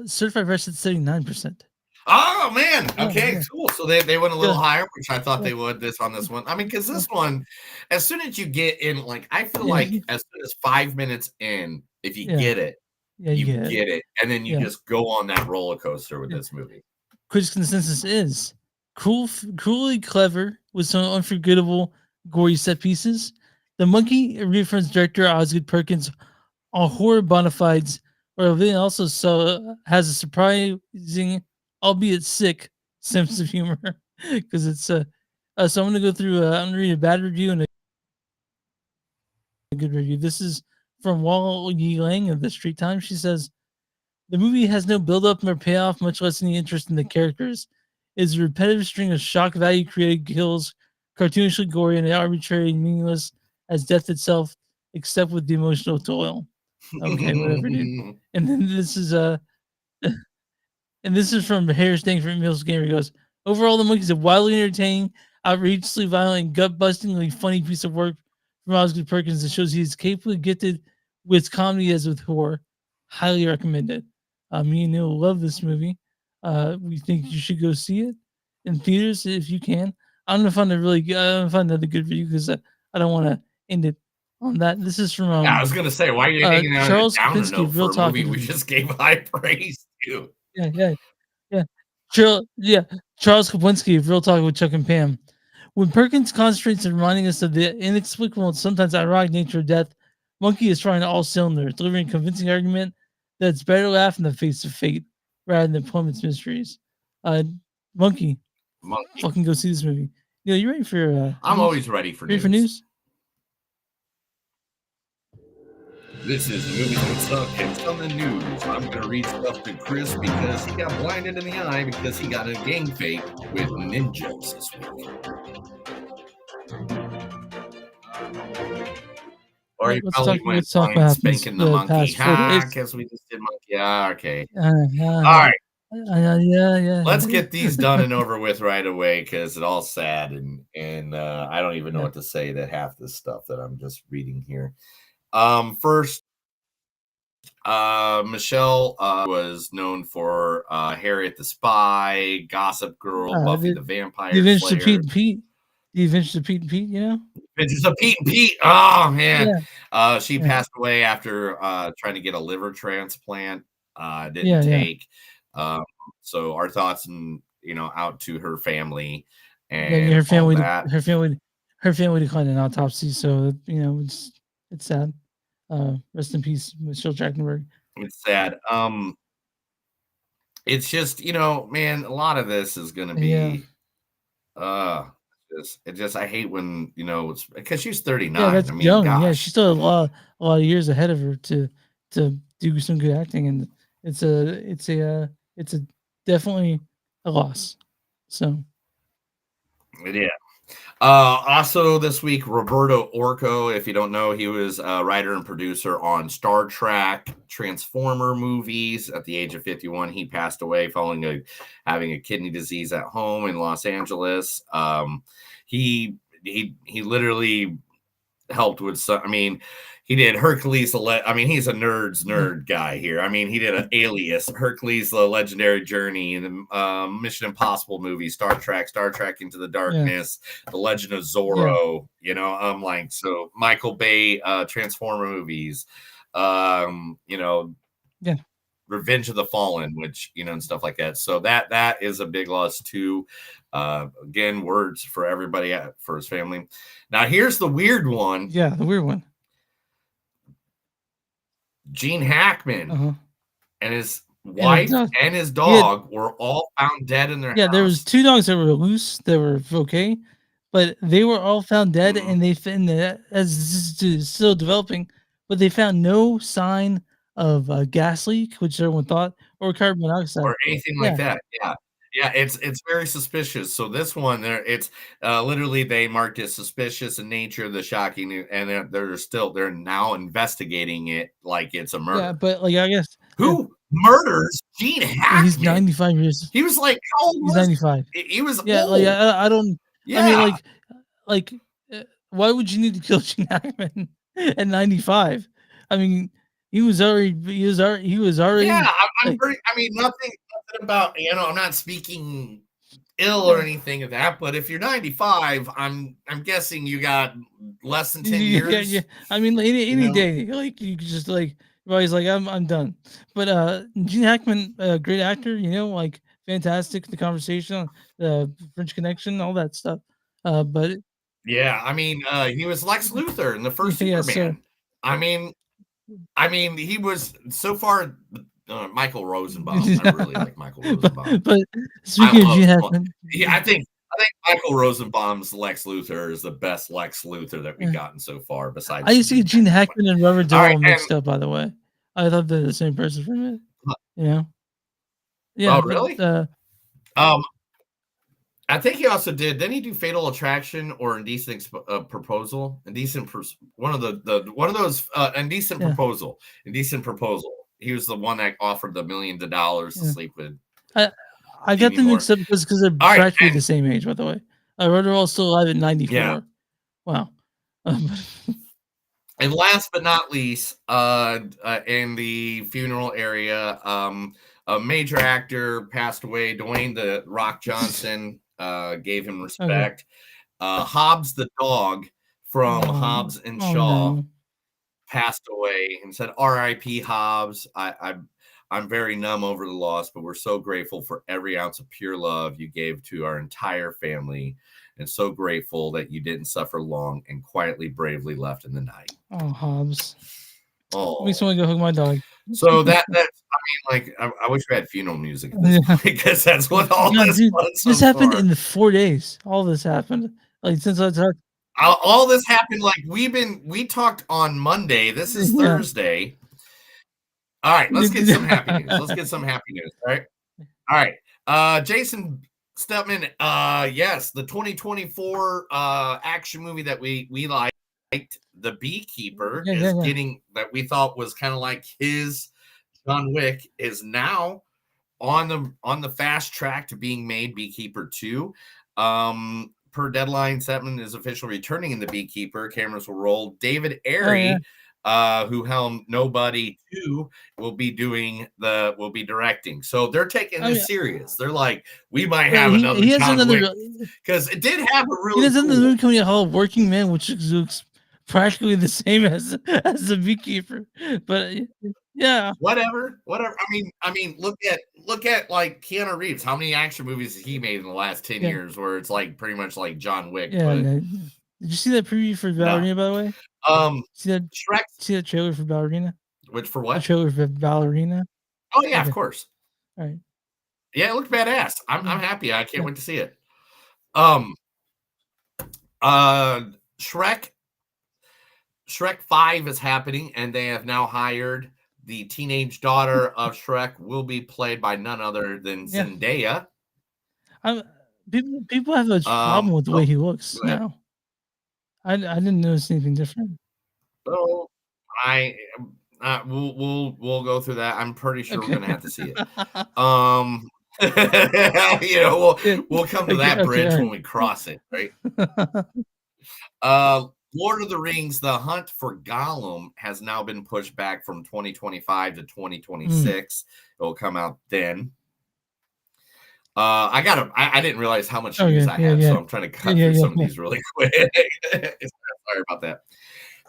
Certified fresh at 79%. Oh man, okay, cool. So they went a little higher, which I thought they would on this one. I mean, because this one, as soon as you get in, like I feel like as soon as 5 minutes in, if you get it, you get it, and then you just go on that roller coaster with this movie. Critics' consensus is cruelly clever with some unforgettable, gory set pieces. The Monkey reference director Osgood Perkins on horror bona fides, or it also has a surprising, albeit sick, sense of humor because it's so I'm gonna go through. I'm gonna read a bad review and a good review. This is from Wall Yi Lang of the Street Times. She says the movie has no build-up nor payoff, much less any interest in the characters. It's a repetitive string of shock value created kills, cartoonishly gory and arbitrary and meaningless as death itself, except with the emotional toil. Okay, whatever, dude. And then this is from Harris Dang from Mills Gamer. He goes, overall, The Monkey's a wildly entertaining, outrageously violent, and gut-bustingly funny piece of work from Osgood Perkins that shows he's capably gifted with comedy as with horror. Highly recommended. Me and Neil love this movie. We think you should go see it in theaters if you can. I'm gonna find a really good. I'm gonna find another good review because I don't want to end it on that. This is from Yeah, I was gonna say, why are you hanging out on a Charles downer Kopinski, note Real for a Talk movie we Interview. just gave high praise to? Yeah. Charles Kopinski, Real Talk with Chuck and Pam. When Perkins concentrates on reminding us of the inexplicable and sometimes ironic nature of death, Monkey is trying all cylinders, delivering a convincing argument that it's better to laugh in the face of fate rather than employment's mysteries. Monkey, fucking go see this movie. Neil, you ready for? I'm news? always ready for Ready for news. news? This is Movies That Suck and Some in the News. I'm going to read stuff to Chris because he got blinded in the eye because he got a gang fight with ninjas this week. Or he probably went flying, spanking the monkey. Because we just did monkey. Yeah, okay. All right. Yeah. Let's get these done and over with right away because it's all sad and I don't even know what to say to half this stuff that I'm just reading here. First, Michelle was known for Harriet the Spy, Gossip Girl, Buffy the Vampire Slayer. The Adventures of Pete and Pete, you know? Adventures of Pete and Pete. Oh man. She passed away after trying to get a liver transplant. Didn't take. So our thoughts and out to her family and her family that. her family declined an autopsy, so it's sad. Rest in peace, Michelle Trachtenberg. It's sad. It's just, man, a lot of this is gonna be I hate when it's because she's 39. Yeah, that's I mean, young. gosh. Yeah, she's still a lot of years ahead of her to do some good acting, and it's definitely a loss. So yeah. Also this week, Roberto Orco, if you don't know, he was a writer and producer on Star Trek, Transformer movies. At the age of 51, he passed away following having a kidney disease at home in Los Angeles. He literally helped with some. I mean, he did Hercules. I mean, he's a nerd guy here. I mean, he did an Alias, Hercules: The Legendary Journey, and Mission Impossible movie, Star Trek Into the Darkness, The Legend of Zorro. So Michael Bay Transformer movies. Revenge of the Fallen, which and stuff like that. So that is a big loss too. Again, words for everybody for his family. Now here's the weird one. Yeah, the weird one. Gene Hackman and his wife and his dog were all found dead in their house. Yeah, there was 2 dogs that were loose that were okay, but they were all found dead, and they found that as this is still developing, but they found no sign of a gas leak, which everyone thought, or carbon monoxide or anything like that. Yeah, it's very suspicious. So this one, it's literally they marked it suspicious in nature, the shocking, and they're now investigating it like it's a murder. Yeah, but I guess who murders Gene Hackman? He's 95 years. He was like, how old he's 95. He was old. I don't. Yeah. I mean, why would you need to kill Gene Hackman at 95? I mean, he was already. Yeah, I mean, nothing about I'm not speaking ill or anything of that, but if you're 95, I'm guessing you got less than 10 years. Yeah. I mean, any day, you could just everybody's I'm done. But Gene Hackman, great actor, fantastic. The Conversation, the French Connection, all that stuff. But yeah, I mean, he was Lex Luthor in the first Superman. I mean, he was so far. Michael Rosenbaum. I really like Michael Rosenbaum. But speaking of Gene Hackman, I think Michael Rosenbaum's Lex Luthor is the best Lex Luthor that we've gotten so far. Besides, I used to get Gene Hackman and Robert Duvall mixed up. By the way, I thought they're the same person for a minute. Yeah. Oh, really? I think he also did. Didn't he do Fatal Attraction or Indecent Proposal? Indecent Proposal. Indecent Proposal. He was the one that offered the millions of dollars to sleep with. I got them mixed up because they're practically the same age. By the way, Robert Duvall's still alive at 94. Yeah. Wow. And last but not least, in the funeral area, a major actor passed away. Dwayne the Rock Johnson gave him respect. Hobbs the dog from Hobbs and Shaw passed away and said, "R.I.P. Hobbs." I'm very numb over the loss, but we're so grateful for every ounce of pure love you gave to our entire family, and so grateful that you didn't suffer long and quietly, bravely left in the night. Oh, Hobbs. Oh, Makes me want to go hug my dog. so that's I mean, like I wish we had funeral music at this point, because that's what all this was. This happened in the 4 days. All this happened. Like since I talked. All this happened like we talked on Monday. This is Thursday. All right, let's get some happy news. All right. Jason Stepman, yes, the 2024 action movie that we liked, The Beekeeper, is getting, that we thought was kind of like his John Wick, is now on the fast track to being made, Beekeeper 2. Per deadline, Stepman is officially returning in The Beekeeper. Cameras will roll. David Ayery, who helmed Nobody 2, will be directing. So they're taking this serious. They're like, we might have another John Wick, because it did have a really. He has another movie coming out called Working Man, which looks practically the same as The Beekeeper. But yeah, whatever. I mean, look at like Keanu Reeves. How many action movies has he made in the last 10 years where it's like pretty much like John Wick? Did you see that preview for Ballerina, by the way? See that trailer for Ballerina? Which for what? The trailer for Ballerina. Oh yeah, of course. All right. Yeah, it looked badass. I'm happy. I can't wait to see it. Shrek 5 is happening, and they have now hired the teenage daughter of Shrek, will be played by none other than Zendaya. People have a problem with the way he looks now. I didn't notice anything different. So we'll go through that. I'm pretty sure we're gonna have to see it. We'll come to that bridge when we cross it, right? Lord of the Rings: The Hunt for Gollum has now been pushed back from 2025 to 2026. It will come out then. I didn't realize how much news I had, so I'm trying to cut through some of these really quick. Sorry about that.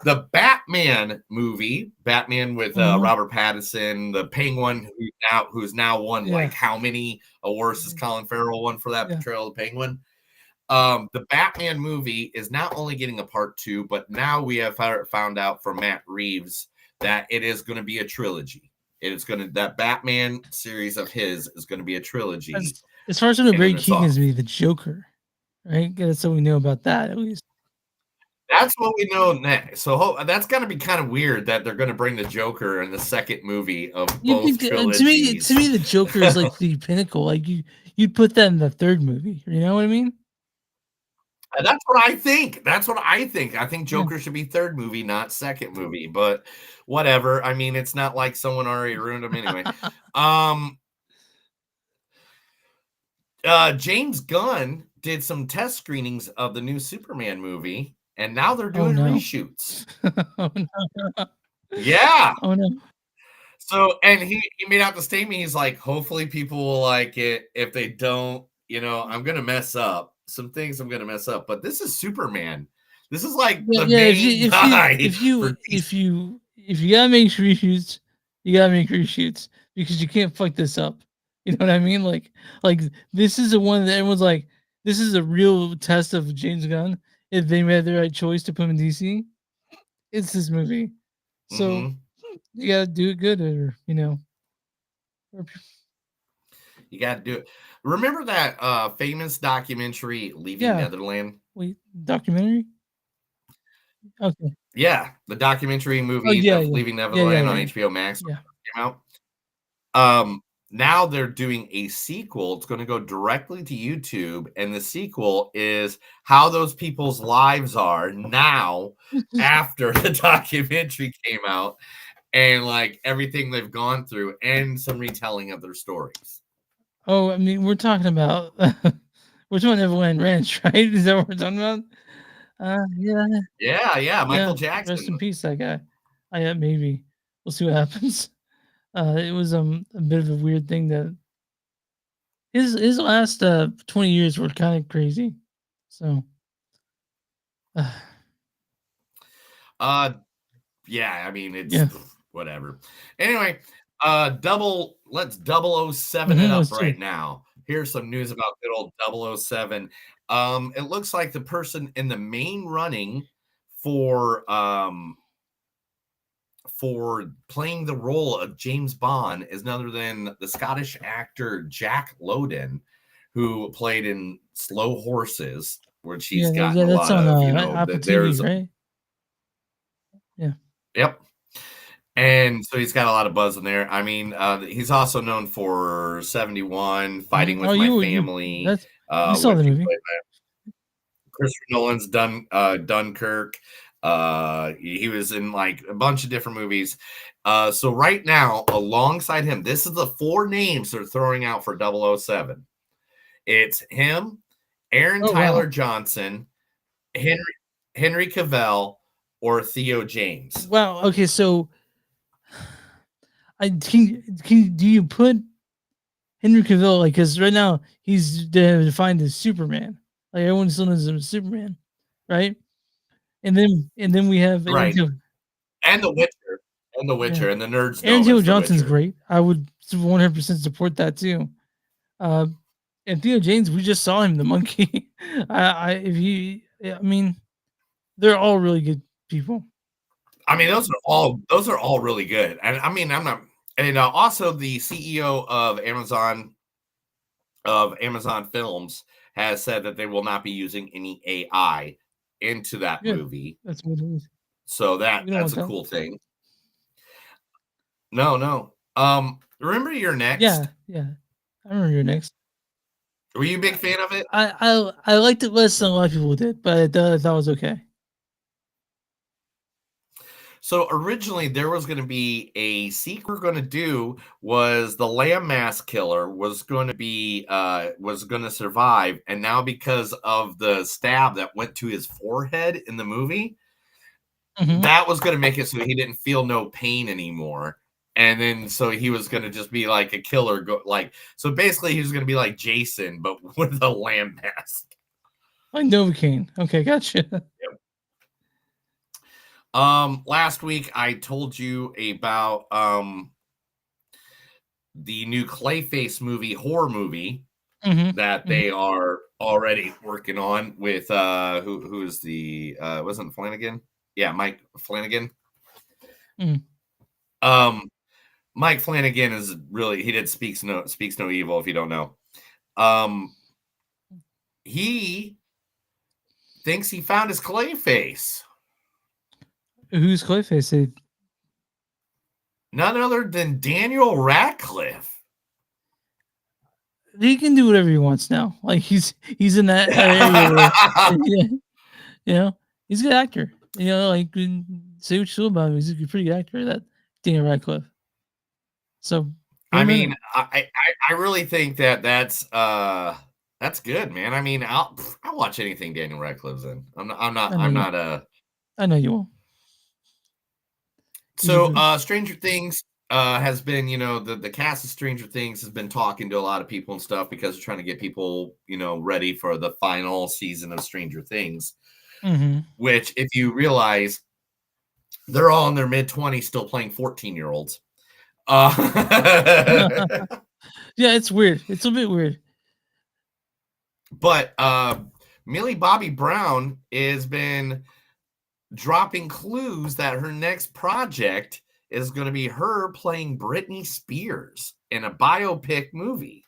The Batman movie, Batman with Robert Pattinson, the Penguin, who's now won like how many awards has Colin Farrell won for that portrayal of the Penguin? The Batman movie is not only getting a part 2, but now we have found out from Matt Reeves that it is going to be a trilogy. That Batman series of his is going to be a trilogy. As far as what Barry Keoghan is going to be the Joker, right? That's what we know about that, at least. That's what we know next. So that's going to be kind of weird that they're going to bring the Joker in the second movie of both trilogies. To me, the Joker is like the pinnacle. Like you'd put that in the third movie. You know what I mean? That's what I think. I think Joker should be third movie, not second movie. But whatever. I mean, it's not like someone already ruined them anyway. James Gunn did some test screenings of the new Superman movie, and now they're doing reshoots. Oh no! Yeah. Oh no! So, and he made out the statement. He's like, hopefully people will like it. If they don't, I'm gonna mess up some things. But this is Superman. This is like the main guy. If you gotta make reshoots, you gotta make reshoots, because you can't fuck this up. You know what I mean? Like this is the one that everyone's like, this is a real test of James Gunn. If they made the right choice to put him in DC, it's this movie. So you gotta do it good, or you gotta do it. Remember that famous documentary, Leaving Neverland? Wait, documentary? Okay. Yeah, the documentary movie of Leaving Neverland on HBO Max came out. Now they're doing a sequel. It's going to go directly to YouTube, and the sequel is how those people's lives are now after the documentary came out, and like everything they've gone through, and some retelling of their stories. Oh, I mean, we're talking about Neverland Ranch, right? Is that what we're talking about? Yeah. Michael Jackson. Rest in peace, that guy. Maybe we'll see what happens. It was a bit of a weird thing that his last 20 years were kind of crazy. So Yeah, I mean it's yeah. whatever. Anyway, let's 007 it Mhm, up let's do right it. now. Here's some news about good old 007. It looks like the person in the main running for playing the role of James Bond is none other than the Scottish actor Jack Lowden, who played in Slow Horses, which he's gotten Yeah, a that's lot on of, Apple there's TV, right? Yeah. yep. And so he's got a lot of buzz in there. I mean, he's also known for 71, Fighting Oh, with My Family, that's you saw which the he movie. played by Christopher Nolan's Dunkirk. He was in like a bunch of different movies. So right now, alongside him, this is the 4 names they're throwing out for 007. It's him, Aaron Oh wow. Tyler Johnson, Henry Cavill, or Theo James. Wow. Okay, so do you put Henry Cavill like because right now he's defined as Superman. Like everyone still knows him as Superman, right? And then we have Aaron Right. Taylor. And The Witcher. And The Witcher. Yeah. And the nerds know Aaron him Taylor as The Johnson's Witcher. great. I would 100% support that too. And Theo James, we just saw him, the monkey. I mean, they're all really good people. I mean, those are all really good. And I mean, I'm not. And also, the CEO of Amazon Films has said that they will not be using any AI into that Yeah, movie. that's what it is. So We don't that's want a that. cool thing. No. Remember You're Next? Yeah. I remember You're Next. Were you a big fan of it? I liked it less than a lot of people did, but I thought it was okay. So originally there was going to be a sequel. We're going to do was the Lamb Mask Killer was going to survive, and now because of the stab that went to his forehead in the movie, that was going to make it so he didn't feel no pain anymore. And then so he was going to just be like a killer, so basically he was going to be like Jason, but with a lamb mask. Like Novocaine. Okay, gotcha. Yep. Last week I told you about the new Clayface horror movie that they are already working on with who is the wasn't Flanagan? Yeah, Mike Flanagan. Mike Flanagan is really he did Speaks No Evil, if you don't know. He thinks he found his Clayface. Who's Clayface? None other than Daniel Radcliffe. He can do whatever he wants now. Like he's in that area where, he's a good actor. Like say what you feel about him. He's a pretty good actor, that Daniel Radcliffe. So I mean, I really think that's good, man. I mean, I'll watch anything Daniel Radcliffe's in. I'm not I know you won't. So Stranger Things has been, the cast of Stranger Things has been talking to a lot of people and stuff because they're trying to get people, ready for the final season of Stranger Things. Which, if you realize, they're all in their mid-20s still playing 14-year-olds. Yeah, it's weird. It's a bit weird. But Millie Bobby Brown has been dropping clues that her next project is going to be her playing Britney Spears in a biopic movie.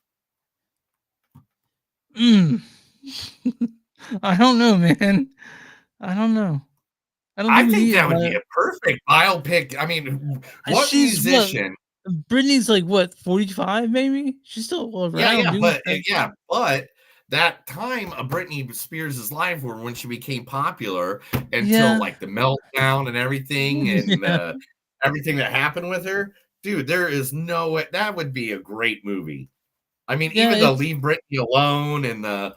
I don't know, man. I don't know. I think that would be a perfect biopic. I mean, what musician? Britney's like what, 45 maybe? She's still around. But that time of Britney Spears' life were when she became popular until like the meltdown and everything and everything that happened with her. Dude, there is no way that would be a great movie. I mean, even the Leave Britney Alone and the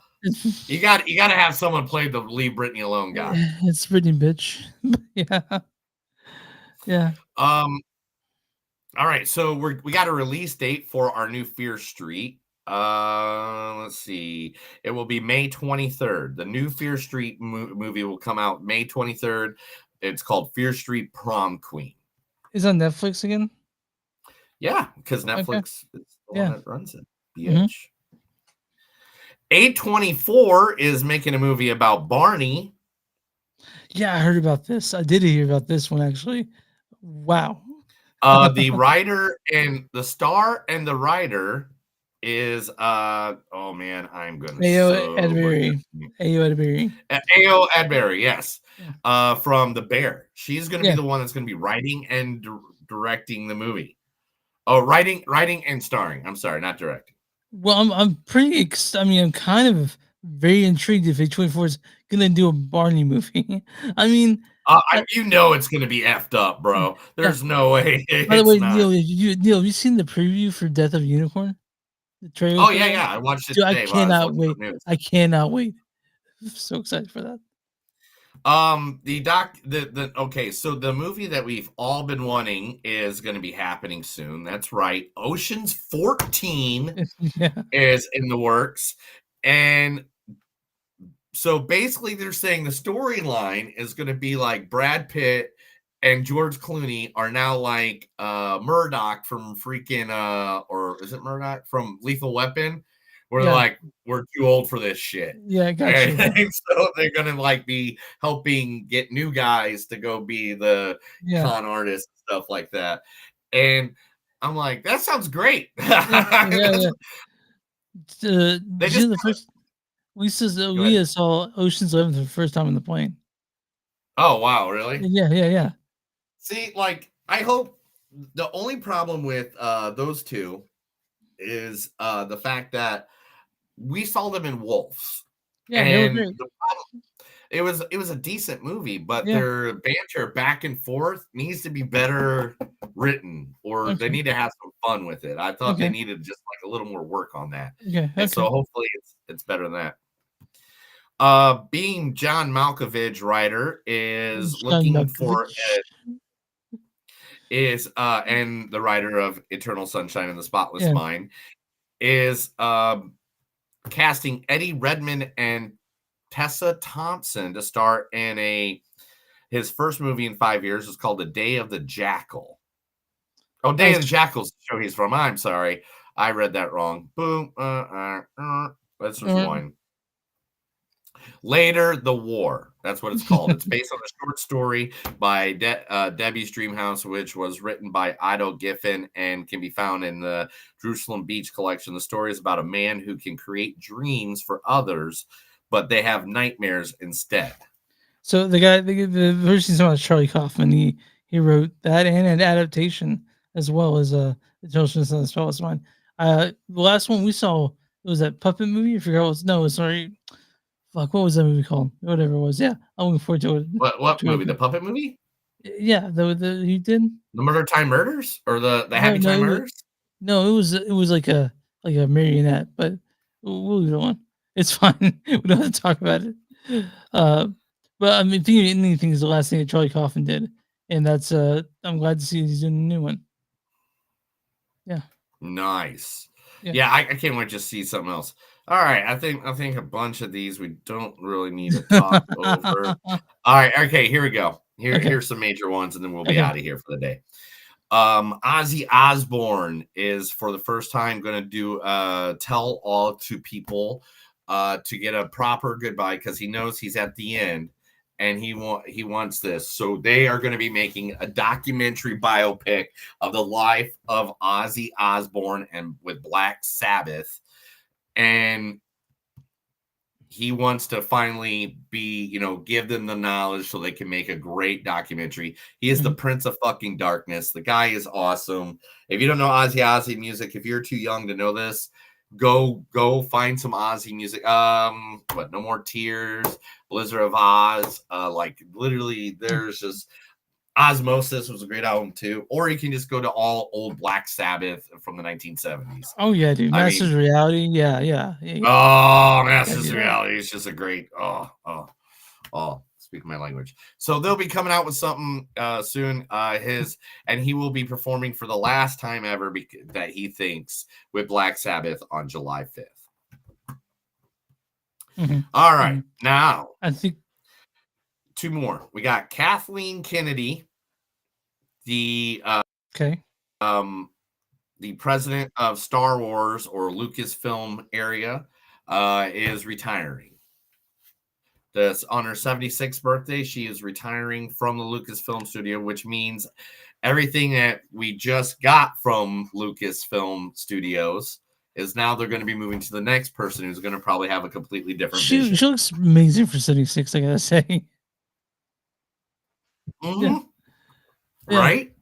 you got to have someone play the Leave Britney Alone guy. It's Britney, bitch. Yeah. All right, so we got a release date for our new Fear Street. Let's see. It will be May 23rd. The new Fear Street movie will come out May 23rd. It's called Fear Street Prom Queen. Is on Netflix again? Yeah, because Netflix Okay. is the Yeah. one that runs it. Bitch. A24 is making a movie about Barney. Yeah, I heard about this. I did hear about this one actually. Wow. The writer and the star and the writer is oh man, I'm gonna Ayo Edbury. Ayo Edbury. Ayo Edbury, yes. From The Bear. She's gonna Yeah. be the one that's gonna be writing and directing the movie. Oh, writing and starring. I'm sorry, not directing. Well, I'm pretty. I mean, I'm kind of very intrigued if A24 is gonna do a Barney movie. I mean, You know it's gonna be effed up, bro. There's no way. by the it's way, not. Neil, have you seen the preview for Death of a Unicorn? The trailer. Oh for yeah, that? yeah. I watched it Dude, today. I while I was cannot watching wait. the news. I cannot wait. I'm so excited for that. Okay, so the movie that we've all been wanting is going to be happening soon. That's right. Ocean's 14 Yeah. is in the works. And so basically they're saying the storyline is going to be like Brad Pitt and George Clooney are now like Murdoch from freaking or is it Murdoch from Lethal Weapon? Where they're Yeah. like, we're too old for this shit. Yeah, I got you. And so they're gonna like be helping get new guys to go be the Yeah. con artists and stuff like that. And I'm like, that sounds great. Yeah. They Did you know the first we saw Ocean's 11 for the first time on the plane. Oh wow, really? Yeah. See, like, I hope the only problem with those two is the fact that we saw them in Wolves. Yeah, they were and great. the problem, it was a decent movie, but Yeah. their banter back and forth needs to be better written, or they Okay. need to have some fun with it. I thought they Okay. needed just like a little more work on that. Okay. And so hopefully it's better than that. Being John Malkovich writer is John looking for Malkovich. and the writer of Eternal Sunshine in the Spotless Yeah. Mind is casting Eddie Redmayne and Tessa Thompson to star in his first movie in 5 years. Is called The Day of the Jackal. Oh, Day of the Jackal's the show he's from. I'm sorry, I read that wrong. Boom. Let's just rewind. Later, The War. That's what it's called. It's based on a short story by Debbie's Dreamhouse, which was written by Ido Giffen and can be found in the Jerusalem Beach collection. The story is about a man who can create dreams for others, but they have nightmares instead. So the version about Charlie Kaufman, he wrote that and an adaptation as well as Eternal Sunshine of the Spotless Mind. The last one we saw was that puppet movie. I forgot what was that movie called? Whatever it was. Yeah, I'm looking forward to it. What movie? The puppet movie? Yeah, the he did The Murder Time Murders or the Happy Time Murders? No, it was like a marionette, but we'll leave it alone. It's fine. We don't have to talk about it. But I mean, Thinking of Anything is the last thing that Charlie Kaufman did, and that's I'm glad to see he's doing a new one. Yeah. Nice. Yeah. Yeah, I can't wait to see something else. All right, I think a bunch of these we don't really need to talk over. All right, okay, here we go. Here's some major ones, and then we'll be out of here for the day. Ozzy Osbourne is for the first time going to do tell all to people to get a proper goodbye because he knows he's at the end, and he wants this. So they are going to be making a documentary biopic of the life of Ozzy Osbourne and with Black Sabbath. And he wants to finally give them the knowledge so they can make a great documentary. He is the Prince of fucking Darkness. The guy is awesome. If you don't know Ozzy music, if you're too young to know this, go find some Ozzy music. No More Tears, Blizzard of Oz. Like literally, there's just Osmosis was a great album too. Or you can just go to all old Black Sabbath from the 1970s. Oh yeah, dude. Masters of Reality. Yeah. Oh, Masters of Reality is just a great. Speaking my language. So they'll be coming out with something soon. And he will be performing for the last time ever that he thinks with Black Sabbath on July 5th. Mm-hmm. All right. Now, I think 2 more. We got Kathleen Kennedy, the president of Star Wars or Lucasfilm area, is retiring. On her 76th birthday, she is retiring from the Lucasfilm studio, which means everything that we just got from Lucasfilm Studios is now they're going to be moving to the next person who's going to probably have a completely different vision. She looks amazing for 76, I gotta say. Mm-hmm. Yeah. Right?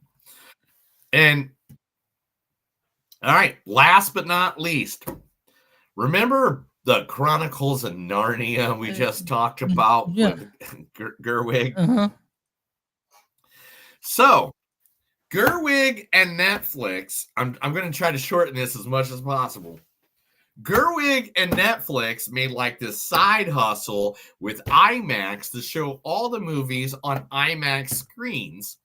And all right, last but not least, remember the Chronicles of Narnia we just talked about with Gerwig? Uh-huh. So, Gerwig and Netflix, I'm going to try to shorten this as much as possible. Gerwig and Netflix made like this side hustle with IMAX to show all the movies on IMAX screens.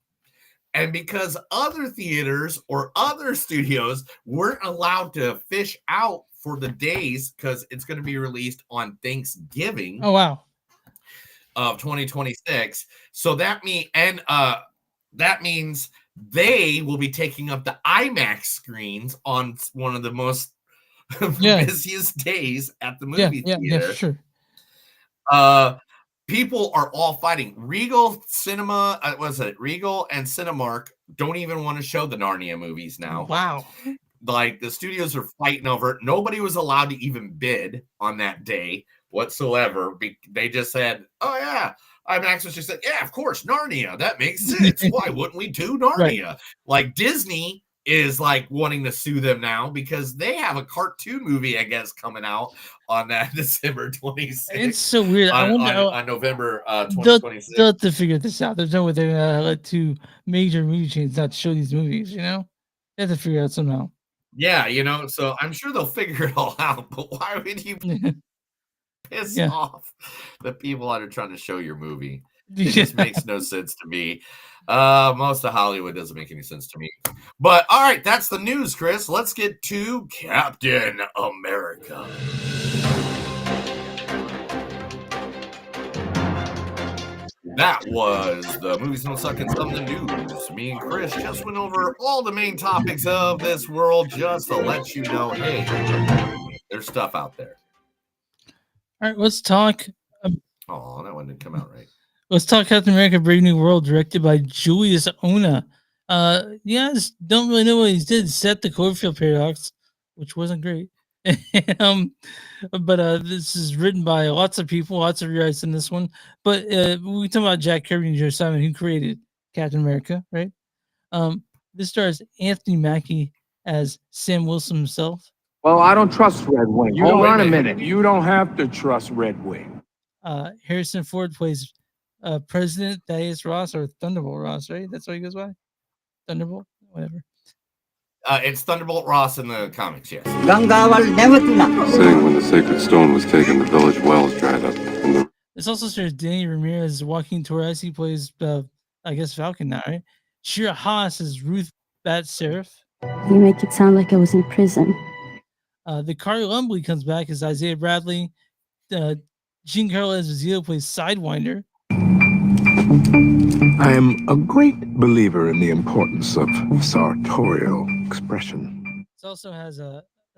And because other theaters or other studios weren't allowed to fish out for the days because it's going to be released on Thanksgiving. Oh, wow. Of 2026. So that means they will be taking up the IMAX screens on one of the most busiest days at the movie theater. Yeah, sure. People are all fighting. Regal Cinema, Regal and Cinemark don't even want to show the Narnia movies now. Wow. Like the studios are fighting over it. Nobody was allowed to even bid on that day whatsoever. They just said, "Oh yeah." IMAX was just like, "Yeah, of course, Narnia. That makes sense. Why wouldn't we do Narnia?" Right. Like Disney is like wanting to sue them now because they have a cartoon movie, I guess, coming out on that December 26th. It's so weird. On November 2026. They'll have to figure this out. There's no way they're gonna let 2 major movie chains not show these movies. They have to figure it out somehow. Yeah, so I'm sure they'll figure it all out, but why would you piss off the people that are trying to show your movie? It just makes no sense to me. Most of Hollywood doesn't make any sense to me. But all right, that's the news, Chris. Let's get to Captain America. That was the Movies Don't Suck and Some of the News. Me and Chris just went over all the main topics of this world just to let you know, hey, there's stuff out there. All right, let's talk. Oh, that one didn't come out right. Let's talk Captain America Brave New World, directed by Julius Ona. Don't really know what he did. Set the Cloverfield Paradox, which wasn't great. But this is written by lots of people, lots of rewrites in this one. But we talk about Jack Kirby and Joe Simon, who created Captain America, right? This stars Anthony Mackie as Sam Wilson himself. Well, I don't trust Red Wing. Hold on a minute. You don't have to trust Red Wing. Harrison Ford plays President Thaddeus Ross, or Thunderbolt Ross, right? That's what he goes by? Thunderbolt? Whatever. It's Thunderbolt Ross in the comics, yes. Saying when the sacred stone was taken, the village wells dried up. This also stars Danny Ramirez as Joaquin Torres. He plays, I guess, Falcon now, right? Shira Haas is Ruth Bat Seraph. You make it sound like I was in prison. The Carly Lumbly comes back as Isaiah Bradley. Giancarlo Esposito plays Sidewinder. I am a great believer in the importance of sartorial expression. It also has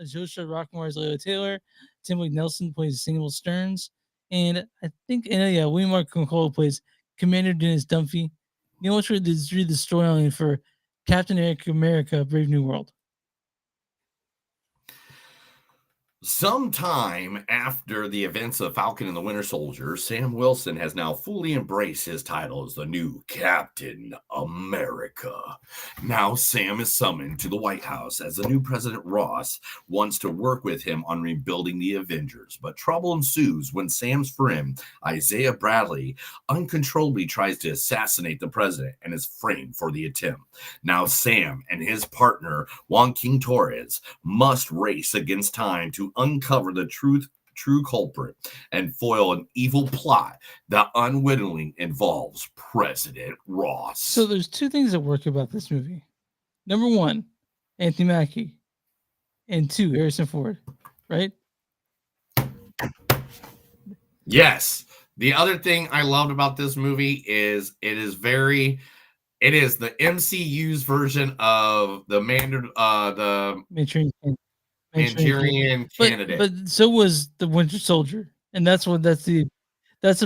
Joshua Rockmore as Leo Taylor. Tim Nelson plays Samuel Stearns. And I think, William Mark Concola plays Commander Dennis Dunphy. Let's read the storyline for Captain America Brave New World. Sometime after the events of Falcon and the Winter Soldier, Sam Wilson has now fully embraced his title as the new Captain America. Now Sam is summoned to the White House as the new President Ross wants to work with him on rebuilding the Avengers. But trouble ensues when Sam's friend, Isaiah Bradley, uncontrollably tries to assassinate the president and is framed for the attempt. Now Sam and his partner, Joaquin Torres, must race against time to uncover the truth true culprit and foil an evil plot that unwittingly involves President Ross. So there's two things that work about this movie. Number one, Anthony Mackie, and two, Harrison Ford, right? Yes. The other thing I loved about this movie is it is the MCU's version of the Manchurian Candidate. But so was the Winter Soldier, and that's the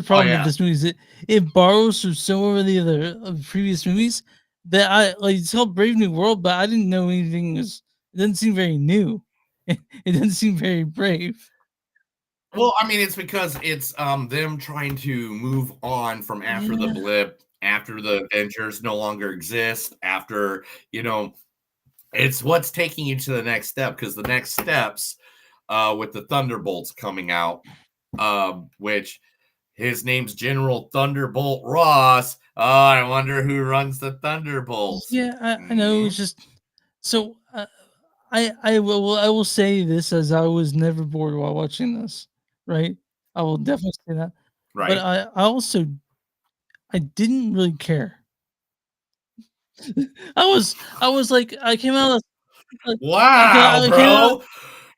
problem with this movie is it borrows from so many other of the previous movies that I like. It's called Brave New World, but I didn't know anything was. It doesn't seem very new. It doesn't seem very brave. Well, I mean, it's because it's them trying to move on from after the blip, after the Avengers no longer exist, after, it's what's taking you to the next step, because the next steps with the Thunderbolts coming out, which his name's General Thunderbolt Ross. Oh, I wonder who runs the Thunderbolts. Yeah, I know. It's just so I will say this, as I was never bored while watching this. Right, I will definitely say that. Right. But I didn't really care. I was like, I came out. Wow, bro.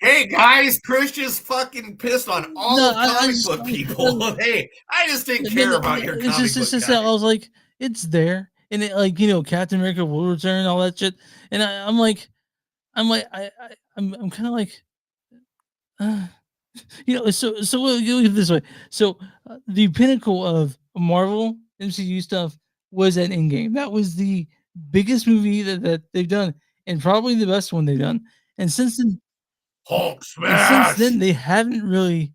Hey guys, Chris just fucking pissed on all the comic book people. Hey, I just didn't care about your comic book guys. I was like, it's there, and it Captain America will return, all that shit, and I'm kind of like, so we'll look at it this way. So the pinnacle of Marvel MCU stuff was at Endgame. That was the biggest movie that they've done, and probably the best one they've done. And since then, Hulk smash. Since then they haven't really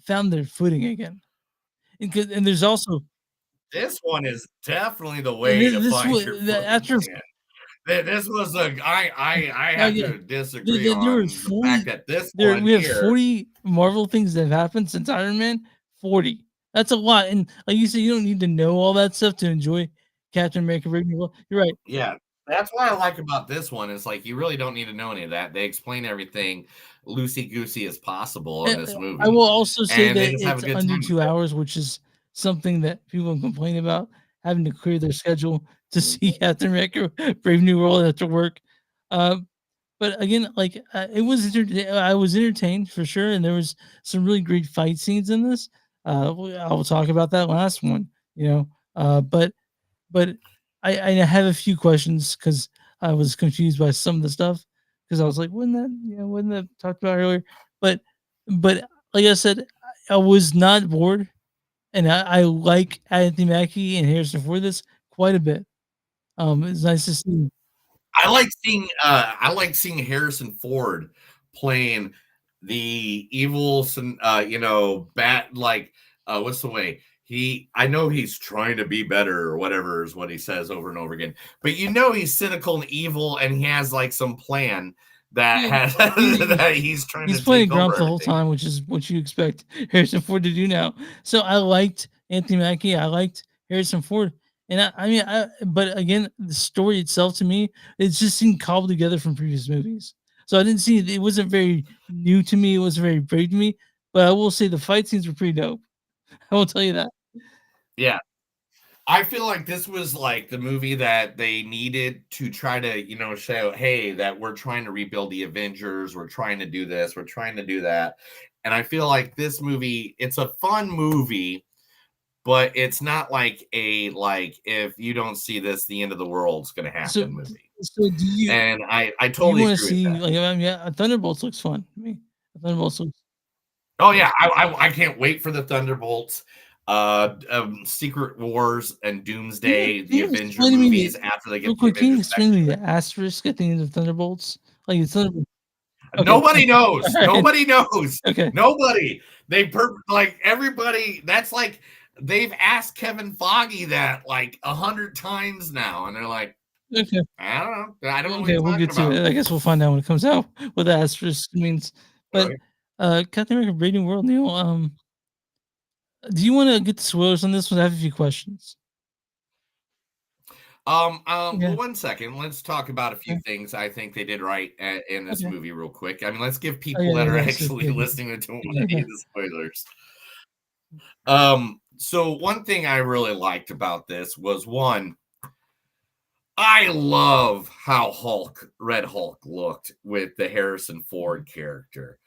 found their footing again. And there's also this one is definitely the way to find your footing. After this was I have to disagree on the fact that we have 40 Marvel things that have happened since Iron Man. 40. That's a lot. And like you said, you don't need to know all that stuff to enjoy Captain America. You're right. Yeah, that's what I like about this one. Is like you really don't need to know any of that. They explain everything loosey goosey as possible in this movie. I will also say that it's under 2 hours, which is something that people complain about, having to clear their schedule to see Captain America Brave New World after work. But again, like it was I was entertained for sure, and there was some really great fight scenes in this. I will talk about that last one, but I have a few questions because I was confused by some of the stuff, because I was like, wasn't that talked about earlier? But like I said, I was not bored, and I like Anthony Mackie and Harrison Ford this quite a bit. It's nice to see. I like seeing Harrison Ford playing the evil, what's the way I know he's trying to be better or whatever is what he says over and over again, but he's cynical and evil, and he has like some plan that that he's trying to. He's playing Grump the everything. whole time, which is what you expect Harrison Ford to do now. So I liked Anthony Mackie. I liked Harrison Ford. And but again, the story itself to me, it just seemed cobbled together from previous movies. So I didn't see it. It wasn't very new to me. It wasn't very brave to me. But I will say the fight scenes were pretty dope. I will tell you that. Yeah. I feel like this was like the movie that they needed to try to, show, hey, that we're trying to rebuild the Avengers. We're trying to do this. We're trying to do that. And I feel like this movie, it's a fun movie, but it's not like if you don't see this, the end of the world's going to happen movie. So do you? And I totally want to agree see with that. Thunderbolts looks fun to me. Thunderbolts looks. Oh yeah, I can't wait for the Thunderbolts, Secret Wars, and Doomsday, the Avenger movies after they get. Real quick, can you explain to me the asterisk at the end of Thunderbolts? Like it's Thunderbolts. Okay. Nobody knows. Right. Nobody knows. Okay. Nobody. Everybody. That's like. They've asked Kevin Feige that like 100 times now, and they're like, okay, I don't know. I don't know. Okay, we'll get to it. I guess we'll find out when it comes out what the asterisk means. But Captain America: Brave New World, Neil. Do you want to get the spoilers on this one? I have a few questions. Yeah. 1 second. Let's talk about a few Okay. things I think they did right in this Okay. movie real quick. I mean, let's give Oh, people yeah, that are yeah, actually yeah. listening that don't want Yeah, to yeah. hear the spoilers. So one thing I really liked about this was one, I love how Red Hulk looked with the Harrison Ford character.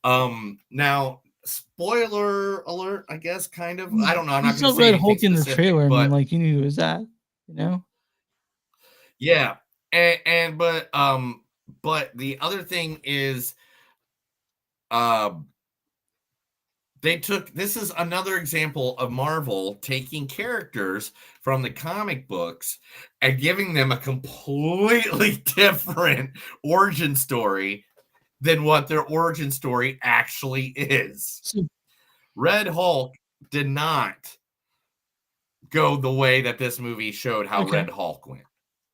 Now, spoiler alert, I guess, kind of. I don't know. I'm You not going saw to say Red anything Hulk in the specific, trailer. I mean, but like you knew who was that, you know? yeah. But the other thing is, this is another example of Marvel taking characters from the comic books and giving them a completely different origin story than what their origin story actually is. So, Red Hulk did not go the way that this movie showed how okay. Red Hulk went.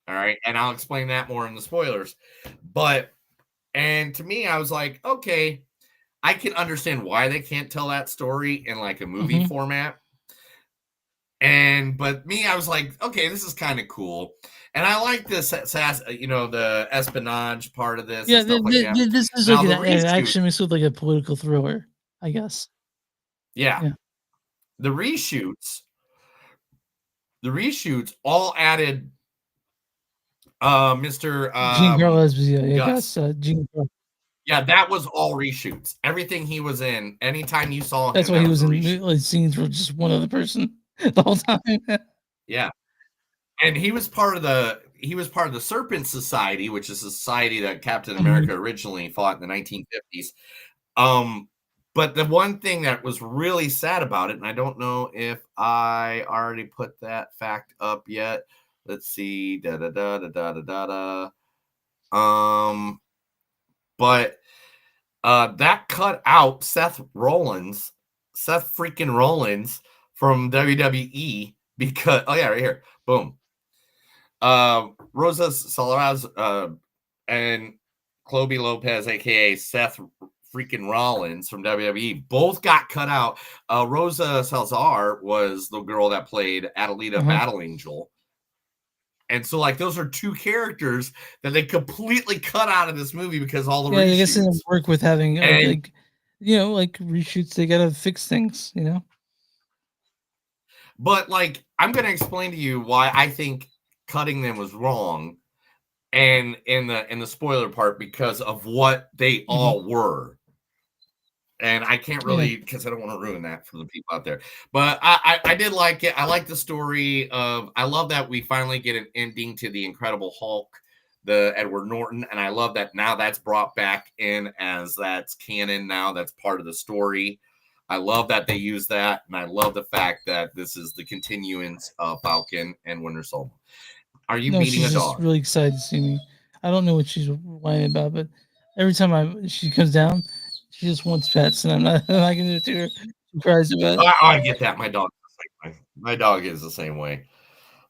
All right. And I'll explain that more in the spoilers. And to me, I was like, okay, I can understand why they can't tell that story in like a movie format. But me, I was like, okay, this is kind of cool. And I like this, the espionage part of this Yeah, and stuff like that. this is Now, like the an reshoot, action mixed with like a political thriller, I guess. yeah. Yeah. The reshoots all added Mr. Giancarlo Esposito. Yeah, Gus. Gus. Giancarlo. Yeah, that was all reshoots. Everything he was in, anytime you saw him, That's why that he was a in reshoot. like, scenes where just one other person the whole time. Yeah. And he was part of the Serpent Society, which is a society that Captain America originally fought in the 1950s. But the one thing that was really sad about it, and I don't know if I already put that fact up yet. Let's see. But that cut out Seth freaking Rollins from WWE because right here. Boom. Rosa Salazar and Chloe Lopez, aka Seth freaking Rollins from WWE, both got cut out. Rosa Salazar was the girl that played Adelita Battle Angel. And so, like, those are two characters that they completely cut out of this movie because all the reshoots. I guess it doesn't work with having like reshoots. They gotta fix things, you know. But like, I'm gonna explain to you why I think cutting them was wrong, and in the spoiler part because of what they all were. And I can't really, because I don't want to ruin that for the people out there. But I did like it. I like the story of. I love that we finally get an ending to the Incredible Hulk, the Edward Norton, and I love that now that's brought back in as that's canon now. That's part of the story. I love that they use that, and I love the fact that this is the continuance of Falcon and Winter Soldier. Are you beating a dog? She's really excited to see me. I don't know what she's whining about, but every time she comes down, she just wants pets, and I'm not gonna do it to her. She cries about it. I get that. My dog is the same way.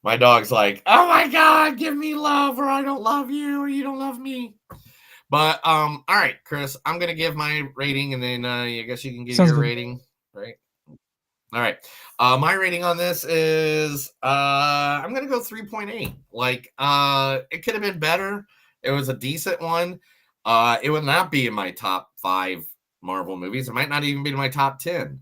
My dog's like, oh my God, give me love, or I don't love you, or you don't love me. But all right, Chris, I'm gonna give my rating, and then I guess you can give your rating, right? All right. My rating on this is I'm gonna go 3.8. Like it could have been better. It was a decent one. It would not be in my top 5 Marvel movies. It might not even be in my top 10.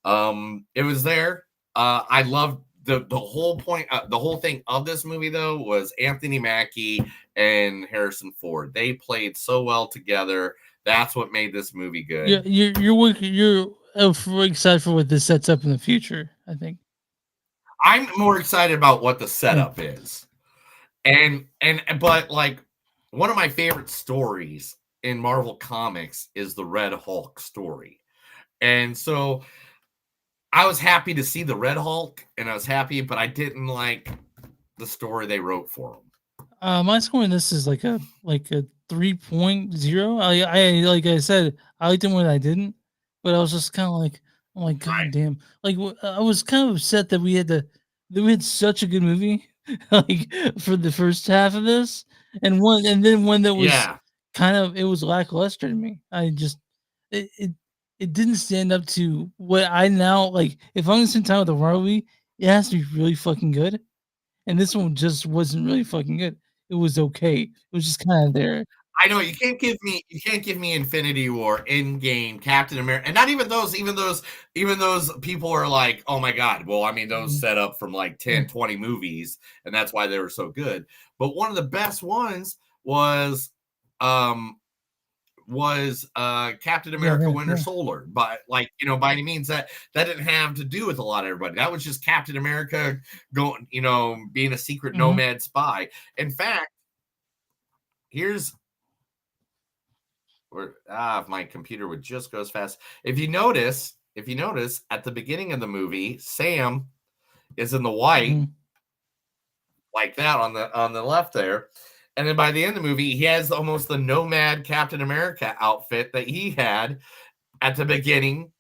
It was there. I loved the whole point. The whole thing of this movie, though, was Anthony Mackie and Harrison Ford. They played so well together. That's what made this movie good. Yeah, you're excited for what this sets up in the future. I think I'm more excited about what the setup is, but like one of my favorite stories in Marvel Comics is the Red Hulk story, and so I was happy to see the Red Hulk, and I was happy, but I didn't like the story they wrote for him. My score in this is like a 3.0. I like I said, I liked it more than I didn't, but I was just kind of like, oh my god damn! Like I was kind of upset that we had such a good movie like for the first half of this, and then one that was kind of it was lackluster to me. I just it didn't stand up to what I now like. If I'm gonna spend time with a Marvel movie, it has to be really fucking good. and this one just wasn't really fucking good. It was okay. It was just kind of there. I know you can't give me Infinity War, Endgame, Captain America, and not even those. Even those people are like, oh my god. Well, I mean, those set up from like 10, 20 movies, and that's why they were so good. But one of the best ones was Captain America Winter Soldier, but like, you know, by any means that didn't have to do with a lot of everybody. That was just Captain America going, you know, being a secret nomad spy. In fact, here's where if my computer would just go as fast. If you notice at the beginning of the movie, Sam is in the white like that on the left there. And then by the end of the movie, he has almost the nomad Captain America outfit that he had at the beginning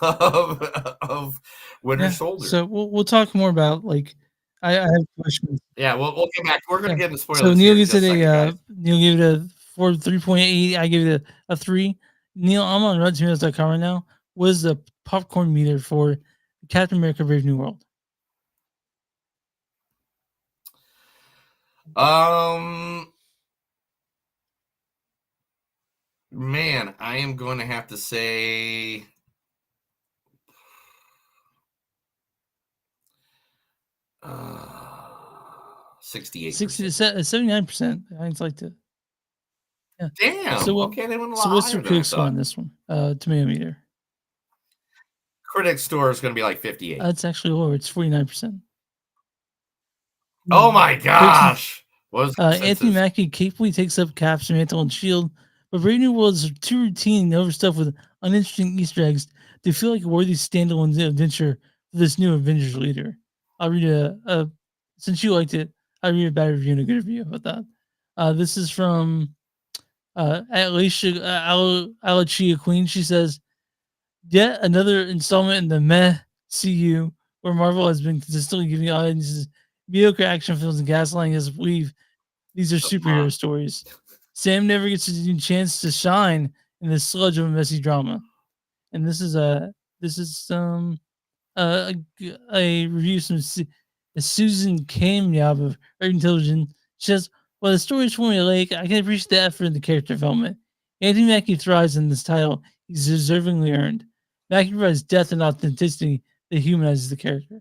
of Winter Soldier. So we'll talk more about like I have questions. Yeah, we'll get back. We're gonna get into spoilers. So Neil here in gives just it a second, guys. Neil gave it a 3.8. I gave it a 3. Neil, I'm on RottenTomatoes.com right now. What is the popcorn meter for Captain America: Brave New World? Man, I am going to have to say 68%. 79%. I think it's like the Damn. So okay, they went a lot so what's higher your than I critics score thought. on this one? Tomato meter. Critics score is going to be like 58. That's actually lower. It's 49%. Oh my gosh! What was the Anthony consensus? Mackie capably takes up Cap's mantle and shield, but Brave New World is too routine and overstuffed with uninteresting Easter eggs to feel like a worthy standalone adventure for this new Avengers leader. I'll read a since you liked it, I'll read a bad review and a good review about that. This is from Alicia Alachia Queen. She says, yet another installment in the meh CU where Marvel has been consistently giving audiences mediocre action films and gaslighting us to believe these are superhero stories. Sam never gets a chance to shine in this sludge of a messy drama. And this is a review from Susan Kamyab of Urban Television. She says, while the story is formulaic, I can appreciate the effort in the character development. Anthony Mackie thrives in this title. He's deservingly earned. Mackie provides depth and authenticity that humanizes the character.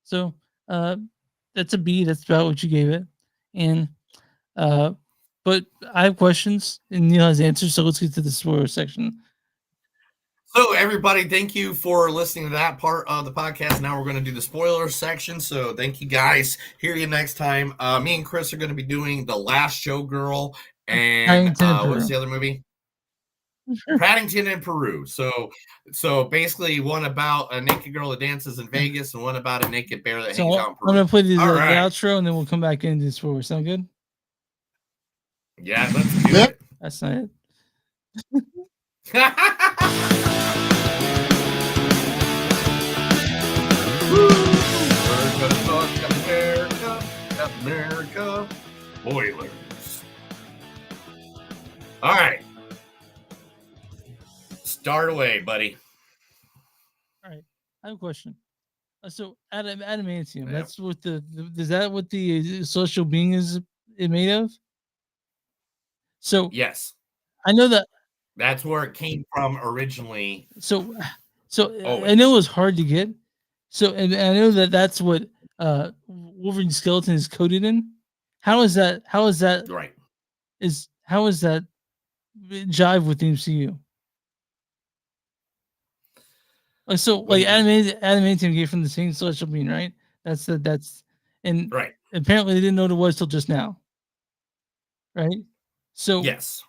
So that's a B. That's about what you gave it. And but I have questions and Neil has answers. So let's get to the spoiler section. So everybody, thank you for listening to that part of the podcast. Now we're going to do the spoiler section. So thank you guys. Hear you next time. Me and Chris are going to be doing The Last Showgirl and what's the other movie? Paddington in Peru. So basically one about a naked girl that dances in Vegas and one about a naked bear that hangs out in Peru. I'm going to play the right. outro and then we'll come back into the spoiler. Sound good? Yeah, let's do it. That's not it. We're gonna talk America, spoilers. All right, start away, buddy. All right, I have a question. So, adamantium. That's what is that what the social being is made of? So yes, I know that. That's where it came from originally. So I know it was hard to get. So and I know that that's what Wolverine's skeleton is coated in. How is that right? How is that jive with the MCU? Adamantium came from the same celestial being, right? That's right. Apparently they didn't know what it was till just now, right? So yes.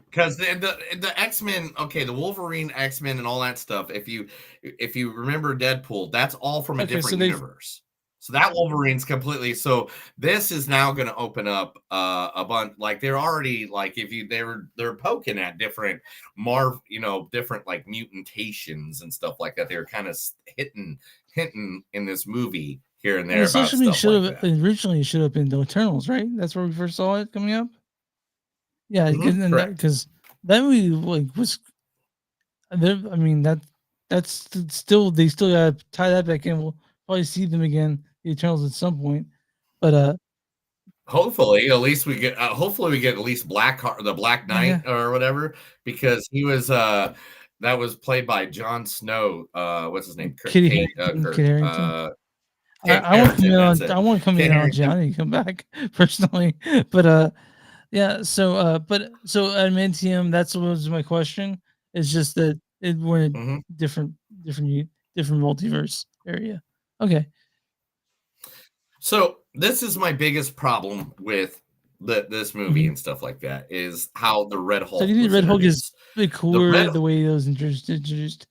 Because the X-Men, okay, the Wolverine X-Men and all that stuff. If you remember Deadpool, that's all from a different universe. So that Wolverine's completely. So this is now going to open up a bunch. Like they're already like they're poking at different different like mutations and stuff like that. They're kind of hinting in this movie here and there. Originally should have been the Eternals, right? That's where we first saw it coming up. Yeah, because that movie was there. I mean that's still they still gotta tie that back in. We'll probably see them again, the Eternals, at some point. But hopefully, at least we get. Hopefully, we get at least the Black Knight or whatever, because he was. That was played by Jon Snow. What's his name? Kit Harington. I want to come in on. I want to come in on Johnny. Come back personally, but yeah. So adamantium. That's what was my question. It's just that we're in a different multiverse area. Okay. So this is my biggest problem with this movie and stuff like that, is how the Red Hulk. So you think Red Hulk is really cooler the way it was introduced?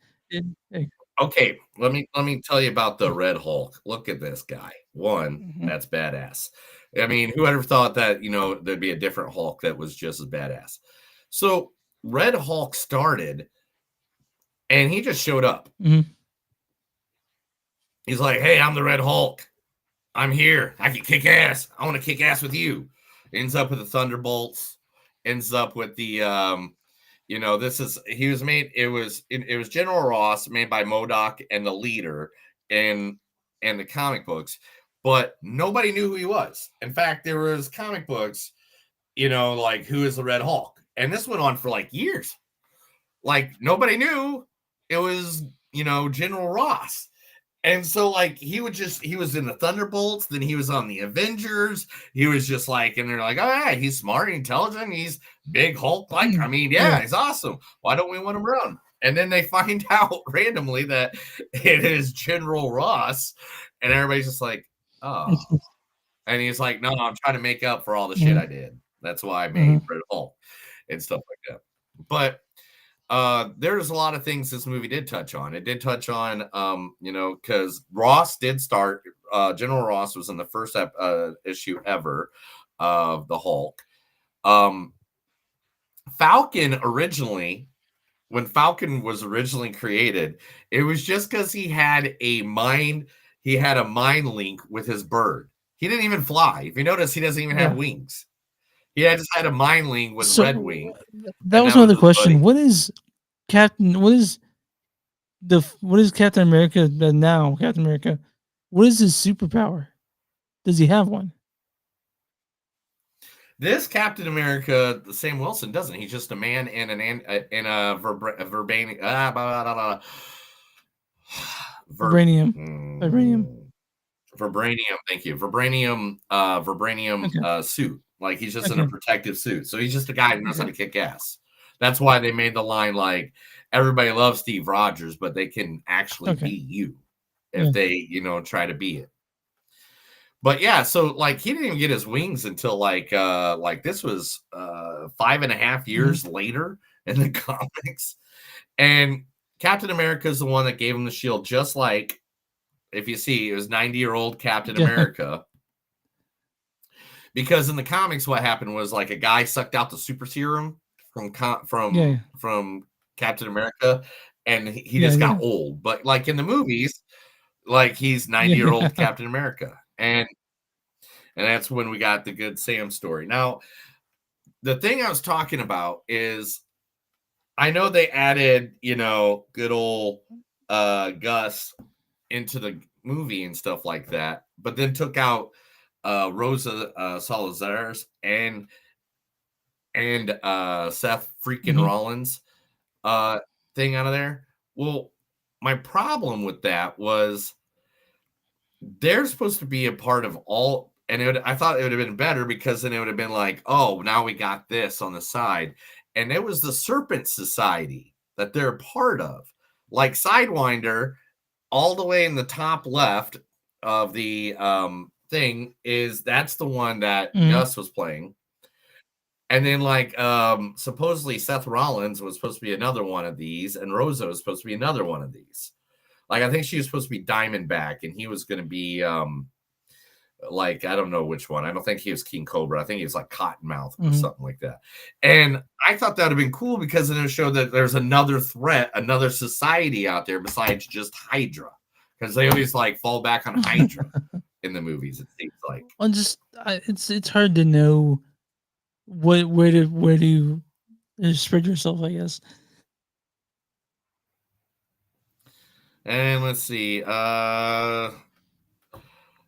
Okay, let me tell you about the Red Hulk. Look at this guy. One, that's badass. I mean, who ever thought that, there'd be a different Hulk that was just as badass? So Red Hulk started, and he just showed up. He's like, "Hey, I'm the Red Hulk. I'm here. I can kick ass. I want to kick ass with you." Ends up with the Thunderbolts. Ends up with the it was General Ross, made by MODOK and the Leader in the comic books, but nobody knew who he was. In fact, there was comic books, like, who is the Red Hulk? And this went on for like years. Like, nobody knew it was, General Ross. And so, like, he was in the Thunderbolts, then he was on the Avengers. He was just like, and they're like, "Oh yeah, he's smart, intelligent, he's big Hulk like. I mean, yeah, he's awesome. Why don't we want him around?" And then they find out randomly that it is General Ross, and everybody's just like, "Oh." And he's like, "No, I'm trying to make up for all the shit I did. That's why I made Red Hulk and stuff like that." But there's a lot of things this movie did touch on. It did touch on, because Ross did start. General Ross was in the first issue ever of the Hulk. Falcon originally, when Falcon was originally created, it was just because he had a mind link with his bird. He didn't even fly. If you notice, he doesn't even have wings. He just had a mind link with Red Wing. That was another question. What is Captain America now? Captain America, what is his superpower? Does he have one? This Captain America, Sam Wilson, doesn't. He's just a man in a vibranium. Vibranium. Thank you. Vibranium suit. Like, he's just in a protective suit. So he's just a guy who knows how to kick ass. That's why they made the line, like, everybody loves Steve Rogers, but they can actually be you if they, try to be it. But yeah, so, like, he didn't even get his wings until like this was 5.5 years later in the comics. And Captain America is the one that gave him the shield, just like, if you see, it was 90-year-old Captain America. Because in the comics, what happened was, like, a guy sucked out the super serum from Captain America, and he just got old. But, like, in the movies, like, he's 90-year-old Captain America, and that's when we got the good Sam story. Now, the thing I was talking about is, I know they added, good old Gus into the movie and stuff like that, but then took out Rosa Salazar's and Seth freaking Rollins thing out of there. Well, my problem with that was they're supposed to be a part of all, and I thought it would have been better, because then it would have been like, oh, now we got this on the side, and it was the Serpent Society that they're a part of, like Sidewinder. All the way in the top left of the thing that's the one that Gus was playing. And then, like, supposedly Seth Rollins was supposed to be another one of these, and Rosa was supposed to be another one of these. Like, I think she was supposed to be Diamondback, and he was going to be like, I don't know which one. I don't think he was King Cobra. I think he was like Cottonmouth or something like that. And I thought that would have been cool, because then it showed that there's another threat, another society out there besides just Hydra, because they always, like, fall back on Hydra in the movies, it seems like. It's hard to know where to spread yourself, I guess. And let's see.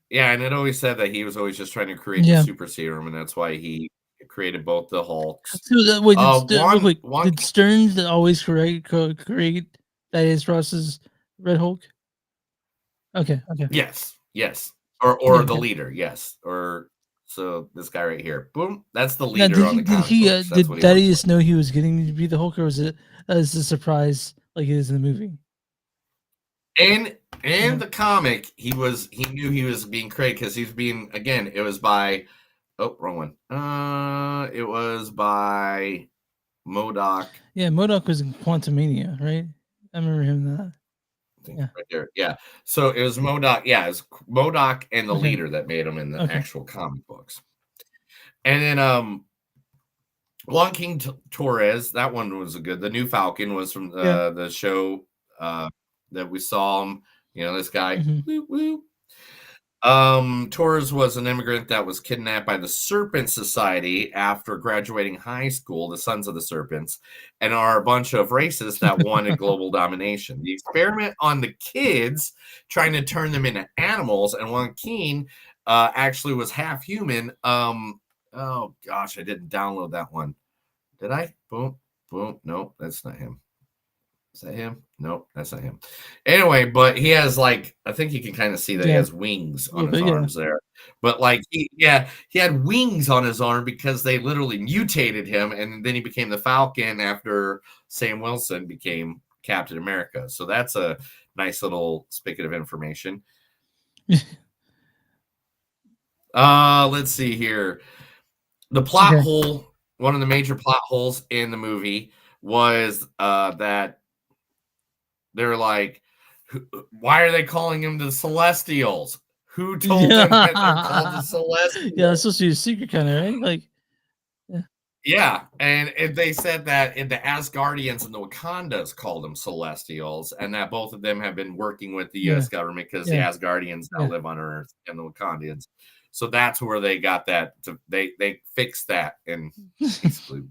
Yeah, and it always said that he was always just trying to create the Yeah. super serum, and that's why he created both the Hulks. So wait, real quick, one did Stearns always create Thaddeus Ross's Red Hulk? Okay. Yes, or Yeah, the okay. leader, yes, or so this guy right here, boom, that's the Now, leader on the comic books. That's did what he looks Thaddeus know he was getting to be the Hulk, or was it as a surprise like it is in the movie? In the comic, he knew he was being created because he's being, again, it was by, oh, wrong one. It was by MODOK. Yeah, MODOK was in Quantumania, right? I remember him in that. Yeah. Right there. Yeah. So it was MODOK. Yeah, it was MODOK and the Okay. leader that made him in the Okay. actual comic books. And then Juan King Torres, that one was good. The New Falcon was from the show that we saw him. You know, this guy. Woo, woo. Torres was an immigrant that was kidnapped by the Serpent Society after graduating high school, the Sons of the Serpents, and are a bunch of racists that wanted global domination. The experiment on the kids, trying to turn them into animals, and Juan King actually was half human. Oh gosh, I didn't download that one. Did I? Boom. Nope, that's not him. Is that him? Nope, that's not him. Anyway, but he has, like, I think you can kind of see that he has wings on his arms there. But like, he had wings on his arm because they literally mutated him, and then he became the Falcon after Sam Wilson became Captain America. So that's a nice little spigot of information. Let's see here. The plot hole, one of the major plot holes in the movie was that they're like, why are they calling him the Celestials? Who told them that they're called the Celestials? Yeah, that's supposed to be a secret, kind of, right? Like, yeah, and they said that in the Asgardians and the Wakandas called them Celestials, and that both of them have been working with the U.S. government because the Asgardians now live on Earth and the Wakandans. So that's where they got that. They fixed that and basically.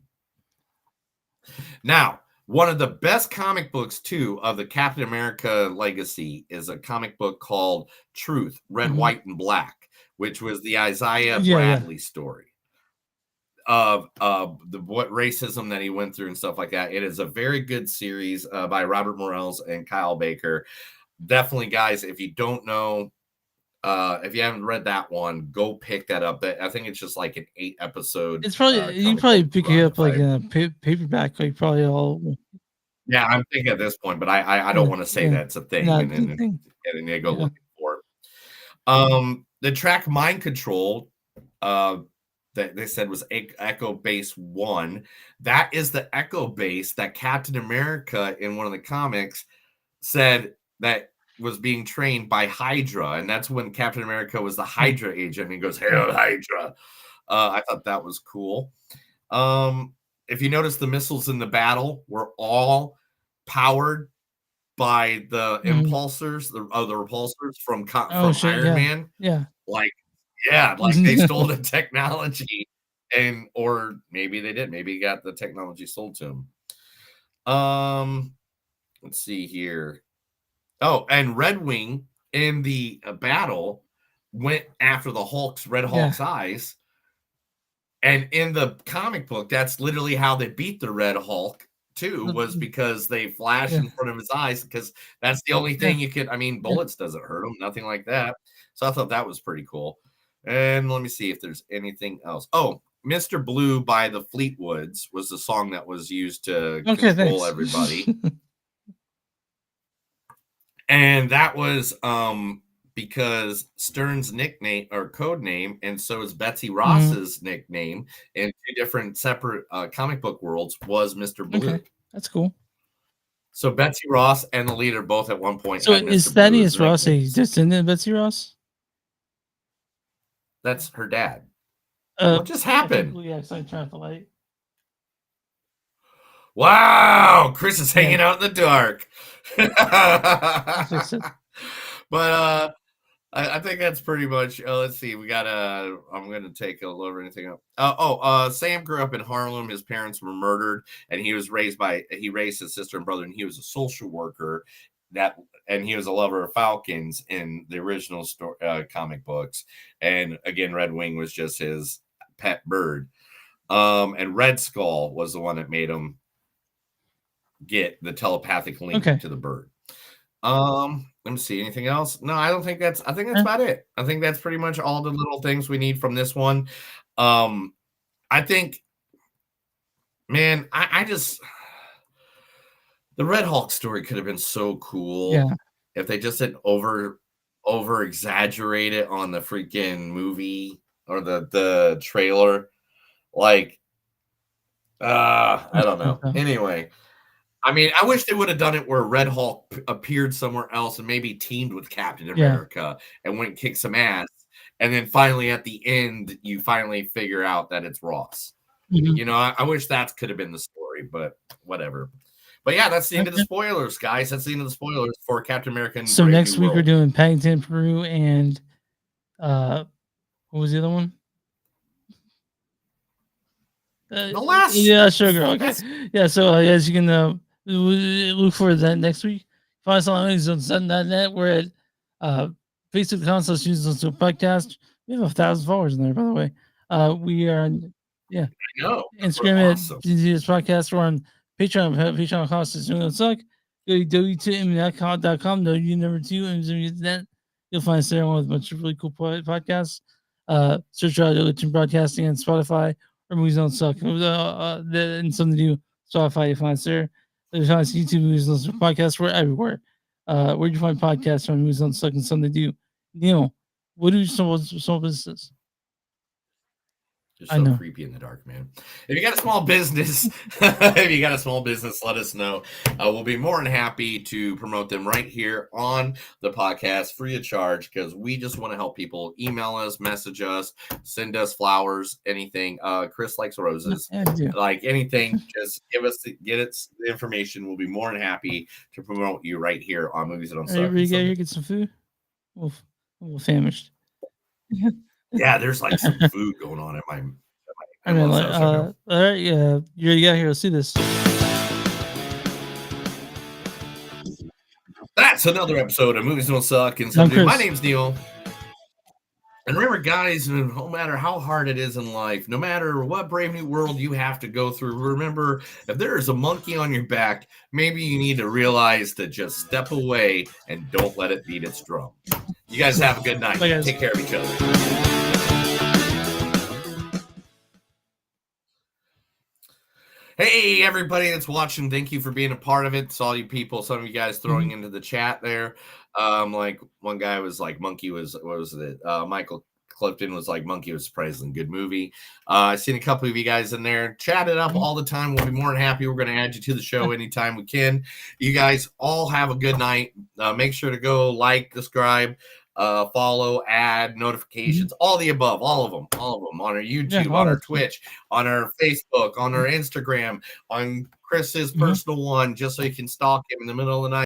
Now, one of the best comic books, too, of the Captain America legacy is a comic book called Truth, Red, White, and Black, which was the Isaiah Bradley story of what racism that he went through and stuff like that. It is a very good series by Robert Morales and Kyle Baker. Definitely, guys, if you don't know, if you haven't read that one, go pick that up. I think it's just like an 8-episode. It's probably you can probably pick it up like in a paperback, like probably all. Yeah, I'm thinking at this point, but I don't want to say that's a thing, and then they go looking for it. The track Mind Control, that they said was Echo Base 1. That is the Echo Base that Captain America in one of the comics said that was being trained by Hydra, and that's when Captain America was the Hydra agent. And he goes, "Hail Hydra!" I thought that was cool. If you notice, the missiles in the battle were all powered by the impulsors, the repulsors from Iron Man. Yeah, like they stole the technology, or maybe they did. Maybe he got the technology sold to him. Let's see here. Oh, and Red Wing in the battle went after the Red Hulk's eyes. And in the comic book, that's literally how they beat the Red Hulk, too, was because they flashed in front of his eyes, because that's the only thing you could, I mean, bullets doesn't hurt him, nothing like that. So I thought that was pretty cool. And let me see if there's anything else. Oh, Mr. Blue by the Fleetwoods was the song that was used to control everybody. And that was because Stern's nickname or code name, and so is Betsy Ross's nickname in 2 different separate comic book worlds, was Mr. Blue. Okay, that's cool. So Betsy Ross and the leader both at one point. So is Thaddeus Ross a descendant of Betsy Ross? That's her dad. What just happened? Yeah, so I turned the light. Wow, Chris is hanging out in the dark. But I think that's pretty much. Let's see. We got I'm gonna take a look or anything up. Sam grew up in Harlem. His parents were murdered, and he raised his sister and brother, and he was a social worker and he was a lover of falcons in the original comic books. And again, Red Wing was just his pet bird. And Red Skull was the one that made him get the telepathic link to the bird. Let me see. Anything else? No, I think that's about it. I think that's pretty much all the little things we need from this one. I think, man, I just, the Red Hulk story could have been so cool if they just didn't over exaggerate it on the freaking movie or the trailer. Like, I don't know. Anyway, I mean, I wish they would have done it where Red Hulk appeared somewhere else and maybe teamed with Captain America and went and kicked some ass. And then finally at the end, you finally figure out that it's Ross. You know, I wish that could have been the story, but whatever. But yeah, that's the end of the spoilers, guys. That's the end of the spoilers for Captain America. So next week we're doing Paddington, Peru, and what was the other one? The last. Yeah, Sugar. Okay. Yeah, so as you can look for that next week. Find us on Amazon.net. We're at Facebook.com /Musicals podcast. We have 1,000 followers in there, by the way. We are on, I know. Instagram at DZS Podcast. We're on Patreon, Patreon.com /Suck. Go to w2mnet.com, W2, you'll find us there with a bunch of really cool podcasts. Search Radio Religion Broadcasting and Spotify or Movies Don't Suck. And something to do, Spotify, you find us there. You find us YouTube, Movies Don't Suck Podcast. We're everywhere. Where do you find podcasts on Movies Don't Suck and something to do? Neil, what do small businesses? Just so creepy in the dark, man. If you got a small business, let us know. We'll be more than happy to promote them right here on the podcast, free of charge, because we just want to help people. Email us, message us, send us flowers, anything. Chris likes roses. Like anything, just give us the information. We'll be more than happy to promote you right here on Movies That Don't Suck. Everybody get here, get some food. We're famished. Yeah, there's like some food going on at my all right, you got here. Let's see this. That's another episode of Movies Don't Suck and Something. My name's Neil. And remember, guys, no matter how hard it is in life, no matter what brave new world you have to go through, remember, if there is a monkey on your back, maybe you need to realize to just step away and don't let it beat its drum. You guys have a good night. Bye, guys. Take care of each other. Hey, everybody that's watching, thank you for being a part of it. It's all you people, some of you guys throwing into the chat there. Like one guy was like, Monkey was, what was it? Michael Clifton was like, Monkey was surprisingly good movie. I've seen a couple of you guys in there. Chat it up all the time. We'll be more than happy. We're going to add you to the show anytime we can. You guys all have a good night. Make sure to go like, subscribe, follow, add, notifications, all the above, all of them on our YouTube, on our Twitch, on our Facebook, on our Instagram, on Chris's personal one, just so you can stalk him in the middle of the night.